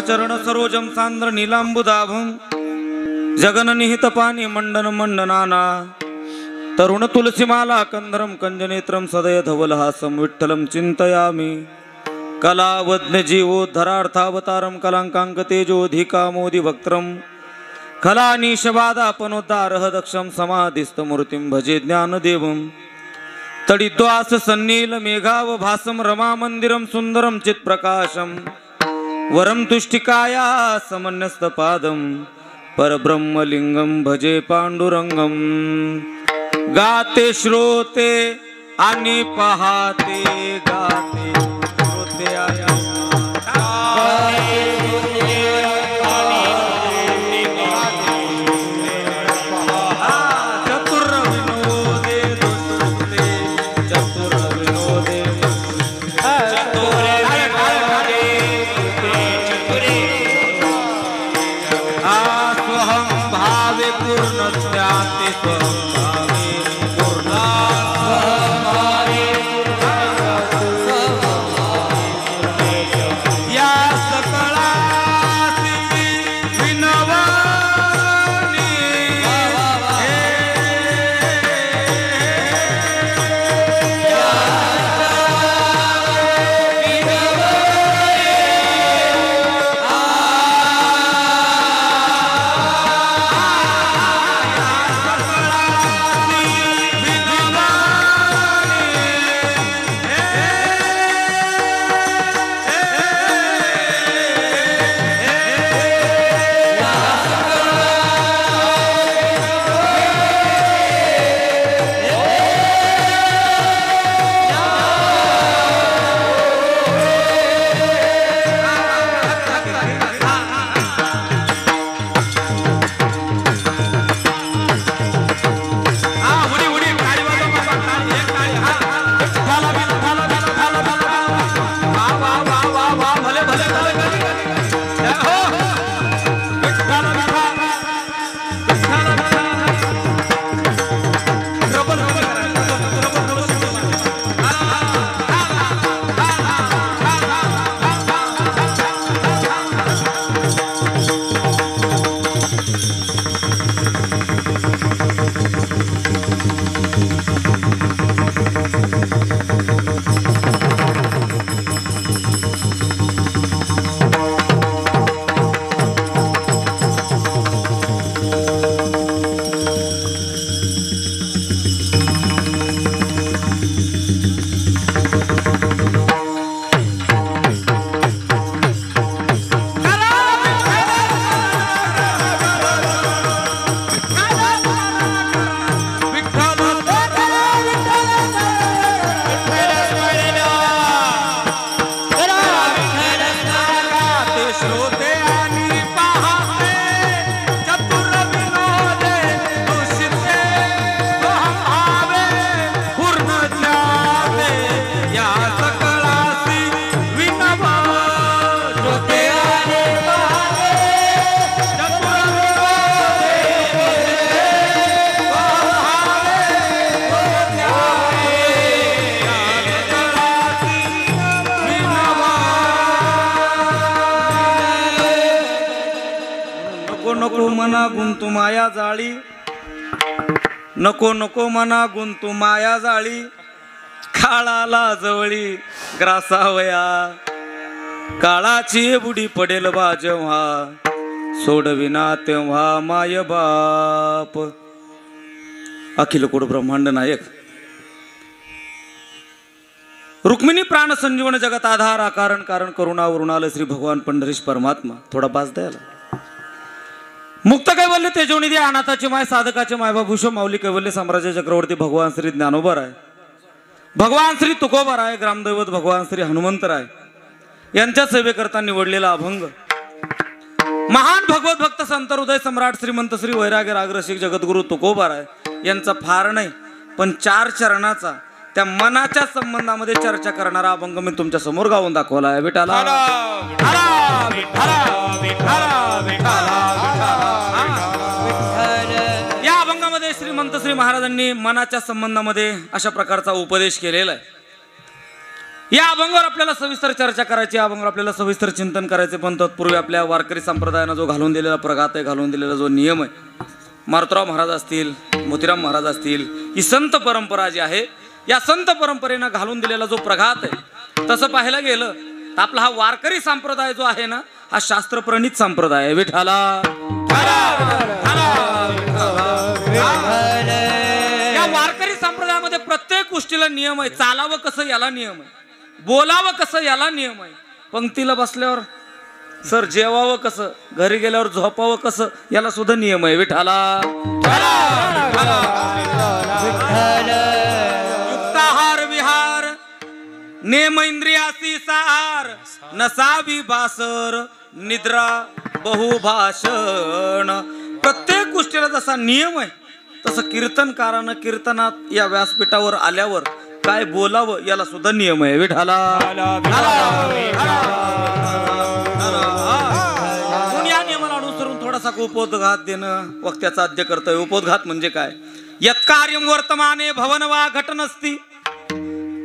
चरण सरोजम सांद्र नीलांबुदाभं जगननिहित पाणी मंडन मंडनाना तरुण तुलसीमाला कंदरम कंजनेत्रम सदय धवलहासम विठ्ठलम चिंतयामि कलावज्ञ जीवोद्धरार्थावतारम कलांकांक तेजोधिका मोदी वक्त्रम कलानीशवादापनोद्धारह दक्षम समाधिस्थ मूर्तिं भजे ज्ञानदेवं तडिद्वास सन्नील मेघाव भासम रमा मंदिरम सुंदरम चित्प्रकाशम वरम तुष्टिकाया समन्यस्तपादम परब्रह्मलिंगम भजे पांडुरंगम गाते श्रोते आणि पहाते गाते श्रोते आणि मना गुंतू माया जाळी नको नको मना गुंतू माया जाळी काळाला जवळी ग्रासावया काळाची बुडी पडेल बा जेव्हा सोडविना तेव्हा माय बाप अखिल कोड ब्रह्मांड नायक रुक्मिणी प्राण संजीवन जगत आधार कारण कारण करुणा वरुणाल श्री भगवान पंढरीश परमात्मा थोडा बास द्यायला मुक्त कैवल्य तेजोनिधी अनाथाची माय साधकाचे मायबा भूषो माऊली कैवल्य साम्राज्य चक्रवर्ती भगवान श्री ज्ञानोबा आहे भगवान श्री तुकोबा आहे ग्रामदैवत भगवान श्री हनुमंतराय यांच्या सेवेकरता निवडलेला अभंग महान भगवत भक्त संत हृदय सम्राट श्रीमंत श्री वैराग्य रागरसिक जगद्गुरु तुकोबा आहे यांचा फार नाही पण 4 चरणाचा त्या मनाच्या संबंधामध्ये चर्चा करणारा अभंग मी तुमच्या समोर गाऊन दाखवला आहे विठाला या अभंगामध्ये श्रीमंत श्री महाराजांनी मनाच्या संबंधामध्ये अशा प्रकारचा उपदेश केलेला आहे या अभंगावर आपल्याला सविस्तर चर्चा करायची, अभंगावर आपल्याला सविस्तर चिंतन करायचे, पण तत्पूर्वी आपल्या वारकरी संप्रदायानं जो घालून दिलेला प्रघात आहे, घालून दिलेला जो नियम आहे, मारुतराव महाराज असतील, मोतीराम महाराज असतील, ही संत परंपरा जी आहे, या संत परंपरेनं घालून दिलेला जो प्रघात आहे, तसं पाहायला गेलं तर आपला हा वारकरी संप्रदाय जो आहे ना, हा शास्त्रप्रणीत संप्रदाय आहे. विठाला या वारकरी संप्रदायामध्ये प्रत्येक गोष्टीला नियम आहे. चालावं कसं याला नियम आहे, बोलावं कसं याला नियम आहे, पंक्तीला बसल्यावर सर जेवावं कसं, घरी गेल्यावर झोपावं कसं याला सुद्धा नियम आहे. विठाला युक्ताहार विहार नेम इंद्रियासी सार नसावी बासर निद्रा बहुभाषण. प्रत्येक गोष्टीला जसा नियम आहे तसं कीर्तनकारानं कीर्तनात या व्यासपीठावर आल्यावर काय बोलावं याला सुद्धा नियम आहे. विठाला या नियमाला अनुसरून थोडासा उपोद्घात देणं वक्त्याचा आद्य कर्तव्य. उपोद्घात म्हणजे काय? यत्कार्यं वर्तमाने भवन वा घटनस्ति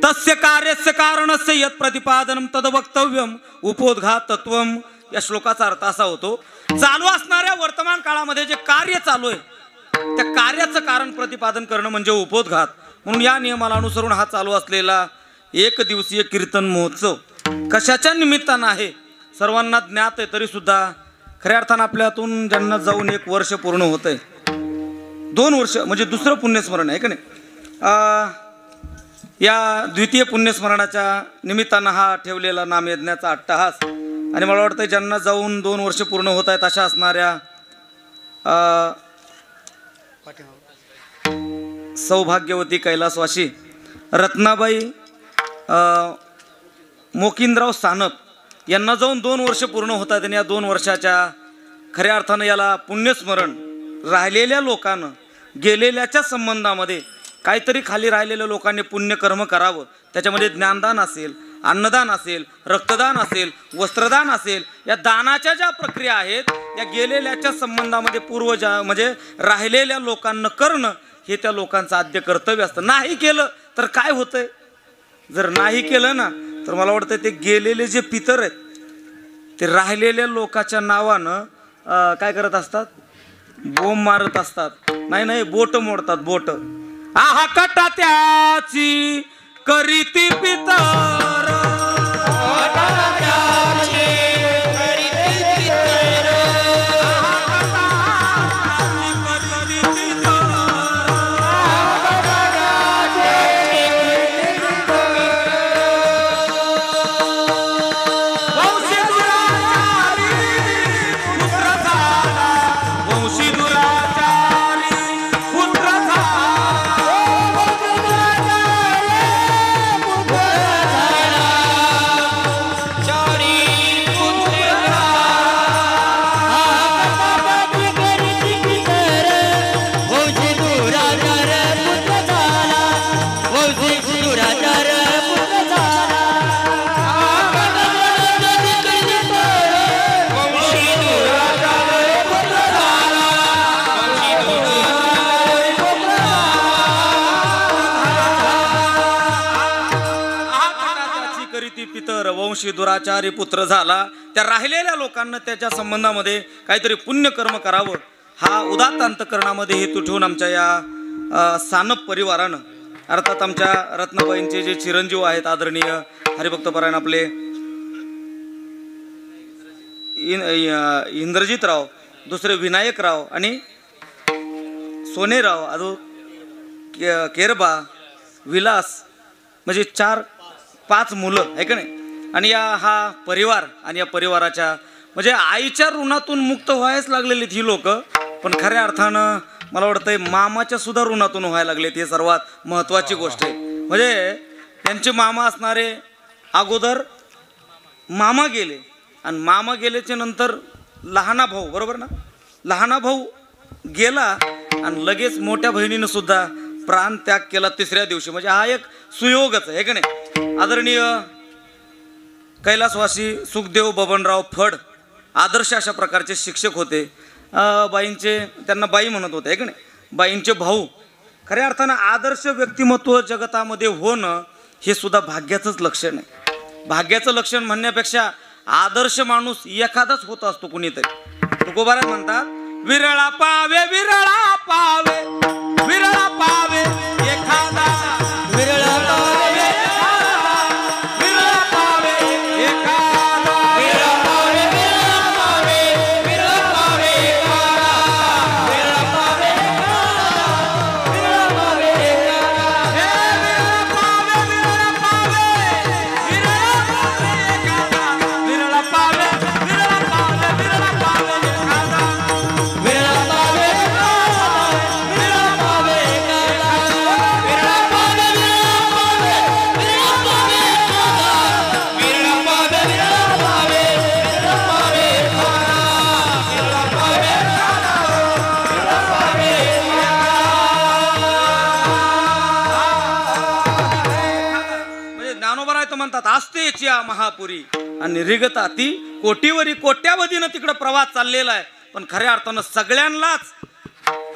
तस्य कार्यस्य कारणस्य यत् प्रतिपादनं तद वक्तव्यम उपोद्घातत्वम. या श्लोकाचा अर्थ असा होतो, चालू असणाऱ्या वर्तमान काळामध्ये जे कार्य चालू आहे त्या कार्याचं कारण प्रतिपादन करणं म्हणजे उपोद्घात. म्हणून या नियमाला अनुसरून हा चालू असलेला एक दिवसीय कीर्तन महोत्सव कशाच्या निमित्तानं आहे सर्वांना ज्ञात आहे, तरी सुद्धा खऱ्या अर्थानं आपल्यातून ज्यांना जाऊन 1 वर्ष पूर्ण होत आहे, 2 वर्ष म्हणजे दुसरं पुण्यस्मरण आहे का नाही. या द्वितीय पुण्यस्मरणाच्या निमित्तानं हा ठेवलेला नामयज्ञाचा अट्टहास, आणि मला वाटतं ज्यांना जाऊन 2 वर्ष पूर्ण होत आहेत अशा असणाऱ्या सौभाग्यवती कैलासवासी रत्नाबाई मोकिंदराव सानप यांना जाऊन 2 वर्ष पूर्ण होत आहेत. आणि या 2 वर्षाच्या खऱ्या अर्थानं याला पुण्यस्मरण राहिलेल्या लोकांनं गेलेल्याच्या संबंधामध्ये काहीतरी खाली राहिलेल्या लोकांनी पुण्यकर्म करावं. त्याच्यामध्ये ज्ञानदान असेल, अन्नदान असेल, रक्तदान असेल, वस्त्रदान असेल, या दानाच्या ज्या प्रक्रिया आहेत या गेलेल्याच्या संबंधामध्ये पूर्वजा म्हणजे राहिलेल्या लोकांना करणं हे त्या लोकांचं आद्य कर्तव्य असतं. नाही केलं तर काय होतंय? जर नाही केलं ना तर मला वाटतं ते गेलेले जे पितर आहेत ते राहिलेल्या लोकांच्या नावानं काय करत असतात? बोंब मारत असतात. नाही बोट मोडतात, बोट. आहा कटा त्याची करीती पितर, वंशी दुराचारी पुत्र झाला. त्या राहिलेल्या लोकांना त्याच्या संबंधामध्ये काहीतरी पुण्यकर्म करावं हा उदात्त अंतकरणामध्ये हेतू ठेवून आमच्या या सानप परिवारानं, अर्थात आमच्या रत्नाबाईंचे जे चिरंजीव आहेत आदरणीय हरिभक्तपरायण आपले इंद्रजितराव, दुसरे विनायकराव आणि सोनेराव, अजून केरबा, विलास, म्हणजे 4-5 मुलं आहे का नाही. आणि हा परिवार आणि या परिवाराच्या म्हणजे आईच्या ऋणातून मुक्त व्हायच लागलेली ही लोक, पण खऱ्या अर्थानं मला वाटतंय मामाच्या सुद्धा ऋणातून व्हायला लागलेत. ही सर्वात महत्त्वाची गोष्ट आहे. म्हणजे त्यांचे मामा असणारे अगोदर मामा गेले आणि मामा गेल्याच्या नंतर लहाना भाऊ, बरोबर ना, लहाना भाऊ गेला आणि लगेच मोठ्या बहिणीनं सुद्धा प्राण त्याग केला 3ऱ्या दिवशी. म्हणजे हा एक सुयोगच आहे का नाही. आदरणीय कैलासवासी सुखदेव बबनराव फड आदर्श अशा प्रकारचे शिक्षक होते. बाईंचे, त्यांना बाई म्हणत होते का नाही, बाईंचे भाऊ. खऱ्या अर्थानं आदर्श व्यक्तिमत्व जगतामध्ये होणं हे सुद्धा भाग्याचंच लक्षण आहे. भाग्याचं लक्षण म्हणण्यापेक्षा आदर्श माणूस एखादाच होत असतो कुणीतरी. तुकोबाराज म्हणतात, विरळा पावे विरळा पावे विरळा पावे एखादा, विरळा पावे विरळा पावे एखादा, विरळा पावे विरळा पावे विरळा पावे एखादा, विरळा पावे विरळा पावे एखादा, हे विरळा पावे विरळा पावे विरळा पावे एखादा, विरळा पावे विरळा पावे विरळा पावे एखादा, विरळा पावे विरळा पावे एखादा, विरळा पावे विरळा पावे विरळा पावे एखादा, विरळा पावे विरळा पावे विरळा पावे एखादा, विरळा पावे विरळा पावे म्हणजे ज्ञानोबा तर म्हणतात, आस्तेची महापुरी आणि रिगता ती कोटीवरी कोट्यावधीनं तिकडं प्रवास चाललेला आहे. पण खऱ्या अर्थानं सगळ्यांनाच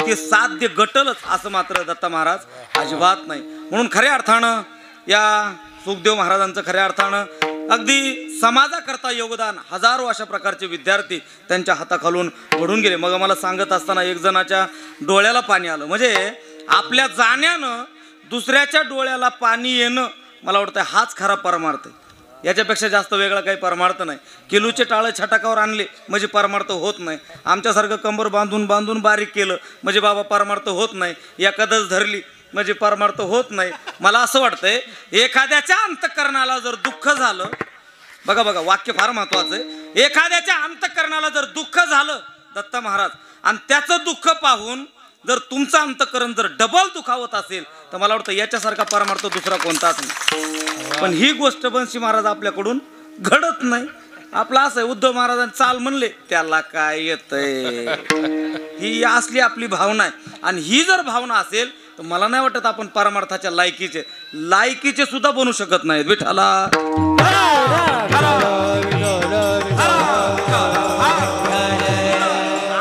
ते साध्य गटलच असं मात्र दत्ता महाराज अजिबात नाही. म्हणून खऱ्या अर्थानं या सुखदेव महाराजांचं खऱ्या अर्थानं अगदी समाजाकरता योगदान, हजारो अशा प्रकारचे विद्यार्थी त्यांच्या हाताखालून घडून गेले. मग मला सांगत असताना एक जणाच्या डोळ्याला पाणी आलं. म्हणजे आपल्या जाण्यानं दुसऱ्याच्या डोळ्याला पाणी येणं, मला वाटतं हाच खरा परमार्थ आहे. याच्यापेक्षा जास्त वेगळा काही परमार्थ नाही. किलूचे टाळं छटाकावर आणले म्हणजे परमार्थ होत नाही. आमच्यासारखं कंबर बांधून बांधून बारीक केलं म्हणजे बाबा परमार्थ होत नाही. एखादच धरली म्हणजे परमार्थ होत नाही. मला असं वाटतंय, एखाद्याच्या अंतःकरणाला जर दुःख झालं, बघा बघा वाक्य फार महत्वाचं आहे, एखाद्याच्या अंतःकरणाला जर दुःख झालं दत्ता महाराज, आणि त्याचं दुःख पाहून जर तुमचं अंतःकरण जर डबल दुखावत असेल तर मला वाटतं याच्यासारखा परमार्थ दुसरा कोणताच नाही. पण ही गोष्ट बंशी महाराज आपल्याकडून घडत नाही. आपलं असं आहे, उद्धव महाराजांनी चाल म्हणले त्याला काय येतंय, ही असली आपली भावना आहे. आणि ही जर भावना असेल तर मला नाही वाटत आपण परमार्थाच्या लायकीचे सुद्धा बनू शकत नाहीत. विठ्ठला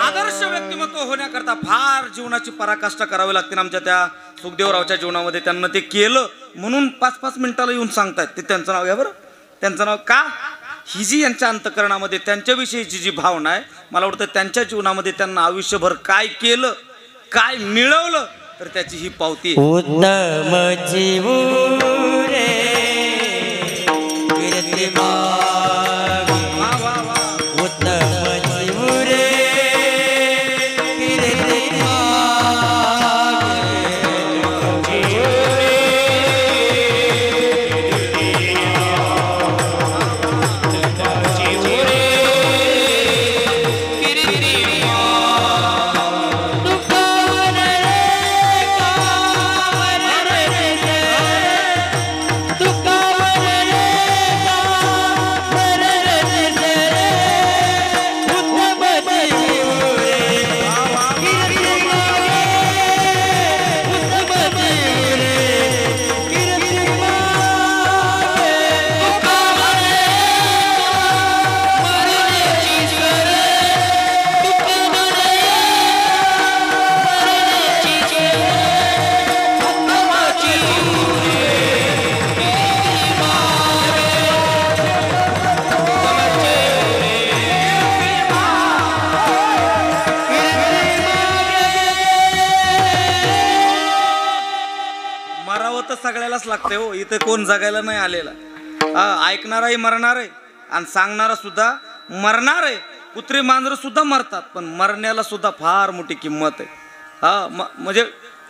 आदर्श व्यक्तिमत्व होण्याकरता फार जीवनाची पराकाष्ठा करावी लागते. आमच्या त्या सुखदेवरावच्या जीवनामध्ये त्यांना ते केलं म्हणून 5-5 मिनिटाला येऊन सांगतायत. ते त्यांचं नाव घ्या बरं. त्यांचं नाव का, ही जी यांच्या अंतःकरणामध्ये त्यांच्याविषयीची जी भावना आहे, मला वाटतं त्यांच्या जीवनामध्ये त्यांना आयुष्यभर काय केलं, काय मिळवलं, तर त्याची ही पावती आहे. सगळ्यालाच लागते हो. इथे कोण जगायला नाही आलेला. ऐकणाराही मरणार आहे आणि सांगणारा सुद्धा मरणार आहे. कुत्री मांजर सुद्धा मरतात, पण मरण्याला सुद्धा फार मोठी किंमत आहे. म्हणजे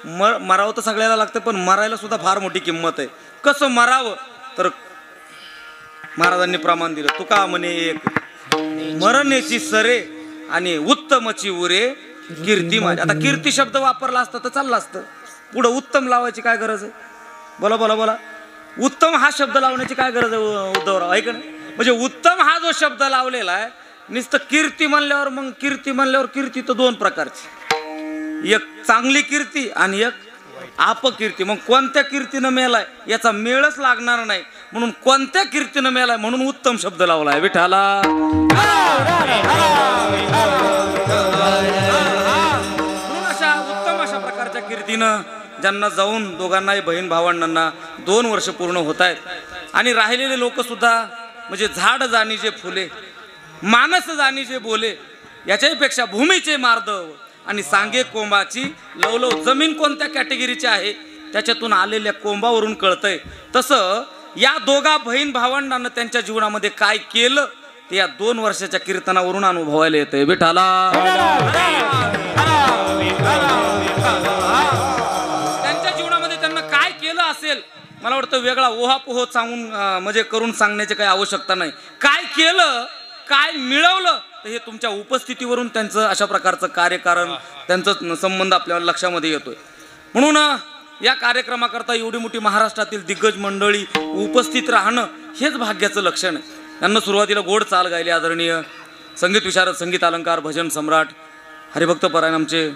मरावं तर सगळ्याला लागतं, पण मरायला सुद्धा फार मोठी किंमत आहे. कसं मरावं तर महाराजांनी प्रमाण दिलं. तुका म्हणे एक मरण्याची सरे आणि उत्तमची उरे कीर्ती माझी. आता कीर्ती शब्द वापरला असता तर चाललं असतं. पुढं उत्तम लावायची काय गरज आहे? बोला बोला बोला. उत्तम हा शब्द लावण्याची काय गरज आहे उद्धवराव? ऐक ना, म्हणजे उत्तम हा जो शब्द लावलेला आहे, नुसतं कीर्ती म्हणल्यावर, मग कीर्ती म्हणल्यावर कीर्ती तर 2 प्रकारची, एक चांगली कीर्ती आणि एक अपकीर्ती. मग कोणत्या कीर्तीनं मेलाय याचा मेळच लागणार नाही, म्हणून कोणत्या कीर्तीनं मेलाय म्हणून उत्तम शब्द लावलाय. विठाला म्हणून अशा उत्तम अशा प्रकारच्या कीर्तीनं ज्यांना जाऊन दोघांनाही बहीण भावंडांना 2 वर्ष पूर्ण होत आहेत. आणि राहिलेले लोक सुद्धा म्हणजे झाड जाणीचे फुले, मानस जाणीचे बोले, याच्यापेक्षा भूमीचे मार्दव आणि सांगे कोंबाची लवलव. जमीन कोणत्या कॅटेगरीची आहे त्याच्यातून आलेल्या कोंबावरून कळतंय. तसं या दोघा बहीण भावंडांना त्यांच्या जीवनामध्ये काय केलं ते या 2 वर्षाच्या कीर्तनावरून अनुभवायला येतंय. विठाला त्यांच्या जीवनामध्ये त्यांना काय केलं असेल, मला वाटतं वेगळा ओहापोह सांगून म्हणजे करून सांगण्याची काही आवश्यकता नाही. काय केलं, काय मिळवलं, तर हे तुमच्या उपस्थितीवरून त्यांचं अशा प्रकारचं कार्यकारण, त्यांचं संबंध आपल्याला लक्षामध्ये येतोय. म्हणून या कार्यक्रमाकरता एवढी मोठी महाराष्ट्रातील दिग्गज मंडळी उपस्थित राहणं हेच भाग्याचं लक्षण आहे. त्यांना सुरुवातीला गोड चाल गायली आदरणीय संगीत विशारद, संगीत अलंकार, भजन सम्राट, हरिभक्त परायण आमचे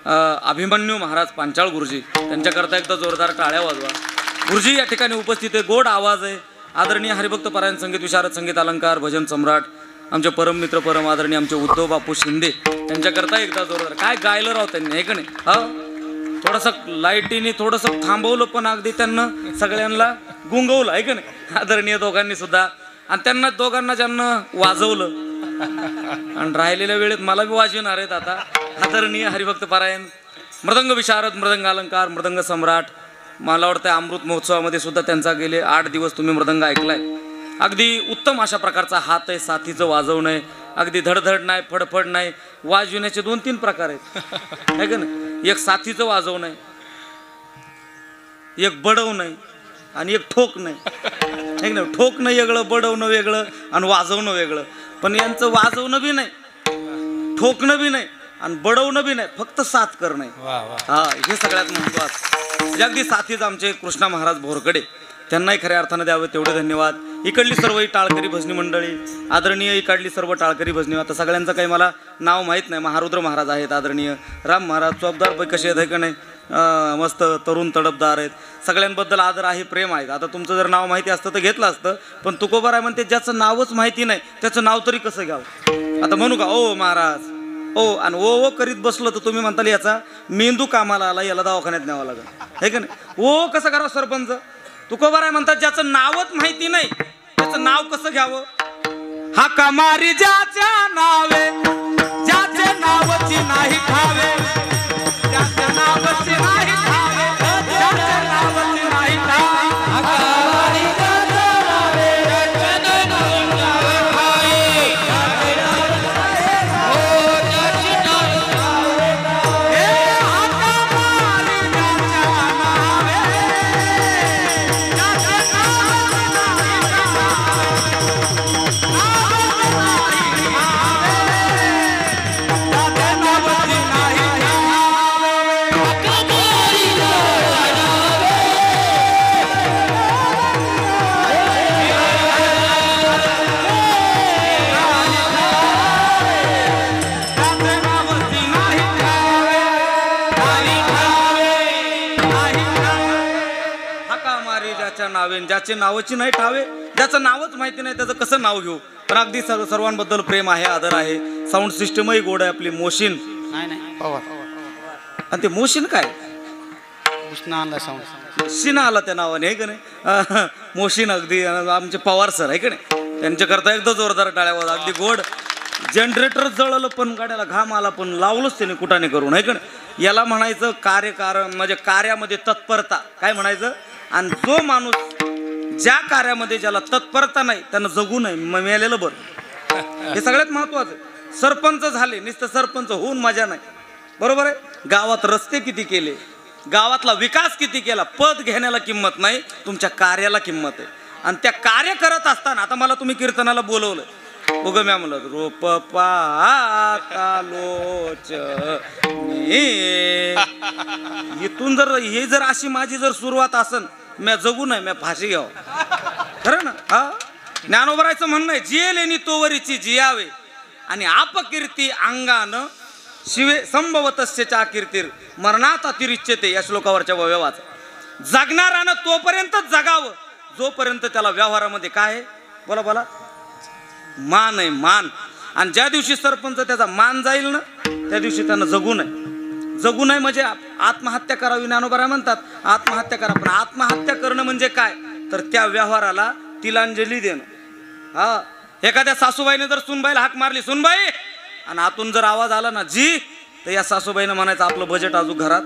अभिमन्यू महाराज पांचाळ गुरुजी, त्यांच्याकरता एकदा जोरदार टाळ्या वाजवा. गुरुजी या ठिकाणी उपस्थित आहे, गोड आवाज आहे. आदरणीय हरिभक्त परायण, संगीत विशारद, संगीत अलंकार, भजन सम्राट आमचे परम मित्र परम आदरणीय आमचे उद्धव बापू शिंदे, त्यांच्याकरता एकदा जोरदार. काय गायलं राव त्यांनी, आहे का नाही? हा, थोडंसं लाईटीने थोडंसं थांबवलं पण अगदी त्यांना सगळ्यांना गुंगवलं, आहे का नाही? आदरणीय दोघांनी सुद्धा. आणि त्यांना दोघांना ज्यांना वाजवलं आणि राहिलेल्या वेळेत मला बी वाजविणार आहेत आता आदरणीय हरिभक्त परायण, मृदंग विशारद, मृदंग अलंकार, मृदंग सम्राट. मला वाटतं अमृत महोत्सवामध्ये सुद्धा त्यांचा गेले 8 दिवस तुम्ही मृदंग ऐकलाय. अगदी उत्तम अशा प्रकारचा हात आहे, साथीचं वाजवणं आहे. अगदी धडधड नाही, फडफड नाही. वाजविण्याचे 2-3 प्रकार आहेत, आहे का नाही? एक साथीचं वाजवणं आहे, एक बडवणं आहे आणि एक ठोक नाही, आहे ना? ठोक नाही वेगळं, बडवणं वेगळं आणि वाजवणं वेगळं. पण यांचं वाजवणं बी नाही, ठोकणं बी नाही आणि बडवणं बी नाही, फक्त साथ करणं आहे. हा, हे सगळ्यात महत्त्वाचं. अगदी साथीच आमचे कृष्णा महाराज भोरकडे, त्यांनाही खऱ्या अर्थानं द्यावं तेवढे धन्यवाद. इकडली सर्व टाळकरी भजनी मंडळी, आदरणीय इकडली सर्व टाळकरी भजनी, आता सगळ्यांचं काही मला नाव माहीत नाही. महारुद्र महाराज आहेत, आदरणीय राम महाराज, चौबदार बाई कसे आहेत, आहे का नाही? मस्त तरुण तडफदार आहेत. सगळ्यांबद्दल आदर आहे, प्रेम आहे. आता तुमचं जर नाव माहिती असतं तर घेतलं असतं, पण तुकोबाराय म्हणते ज्याचं नावच माहिती नाही त्याचं नाव तरी कसं घ्यावं? आता म्हणू का ओ महाराज ओ, आणि ओ करीत बसलो तर तुम्ही म्हणताल याचा मेंदू कामाला आला, याला दवाखान्यात न्यावं लागेल, आहे का नाही? ओ कसं करावं सरपंच? तुकोबाराय म्हणतात ज्याचं नावच माहिती नाही त्याचं नाव कसं घ्यावं? हा कामारी ज्याच्या नावे, ज्याचे नावची नाही ठावे, ज्याच्या नावची नाही ठावे, ज्याच्या नावची नाही ठावे, हा कामारी ज्याच्या नावे, ज्याचे नावची नाही ठावे, हो ज्याची नाही ठावे, हे हा कामारी ज्याच्या नावे, ज्याचे नावाची नाही ठावे, ज्याचं नावच माहिती नाही त्याचं कसं नाव घेऊ? पण अगदी सर्वांबद्दल प्रेम आहे, आदर आहे. साऊंड सिस्टमही गोड आहे आपली. मोशीन आणि ते मोशीन काय शिना आला त्या नावाने, आहे का नाही? मोशीन अगदी आमचे पवार सर, आहे का नाही? त्यांच्याकरता एकदा जोरदार टाळ्या वाजवा. अगदी गोड. जनरेटर जळलं पण गाड्याला घाम आला पण लावलंच त्याने कुटाने करून, आहे का नाही? याला म्हणायचं कार्यकारण, म्हणजे कार्यामध्ये तत्परता, काय म्हणायचं? आणि जो माणूस ज्या कार्यामध्ये ज्याला तत्परता नाही त्यानं जगू नये, मेलेलं बरं. हे सगळ्यात महत्वाचं. सरपंच झाले, नुसतं सरपंच होऊन मजा नाही, बरोबर आहे? गावात रस्ते किती केले, गावातला विकास किती केला, पद घेण्याला किंमत नाही, तुमच्या कार्याला किंमत आहे. आणि त्या कार्य करत असताना, आता मला तुम्ही कीर्तनाला बोलवलं, उगं म्या म्हणलं रोप पालोच, इथून जर हे जर अशी माझी जर सुरुवात असन, म्या जगू नाही, म्या फाशी घ्यावं, खरं ना? हा, ज्ञानोबरायचं म्हणणं आहे, जियेलेनी तोवरीची जियावे आणि अपकीर्ती अंगानं शिवे संभवतस्यच्या कीर्तीर मरणात अतिरिच्यते, या श्लोकावरच्या व्यवहाराचा. जगणारानं तोपर्यंतच जगावं जोपर्यंत त्याला व्यवहारामध्ये काय आहे, बोला बोला, मान आहे, मान. आणि ज्या दिवशी सरपंच त्याचा मान जाईल ना त्या दिवशी त्यानं जगू नये. जगू नये म्हणजे आत्महत्या करावी, ज्ञानोबा म्हणतात आत्महत्या करा. पण आत्महत्या करणं म्हणजे काय, तर त्या व्यवहाराला तिलांजली देणं. हा, एखाद्या सासूबाईने जर सुनबाईला हाक मारली, सुनबाई, आणि आतून जर आवाज आला ना जी, तर या सासूबाईनं म्हणायचं आपलं बजेट अजून घरात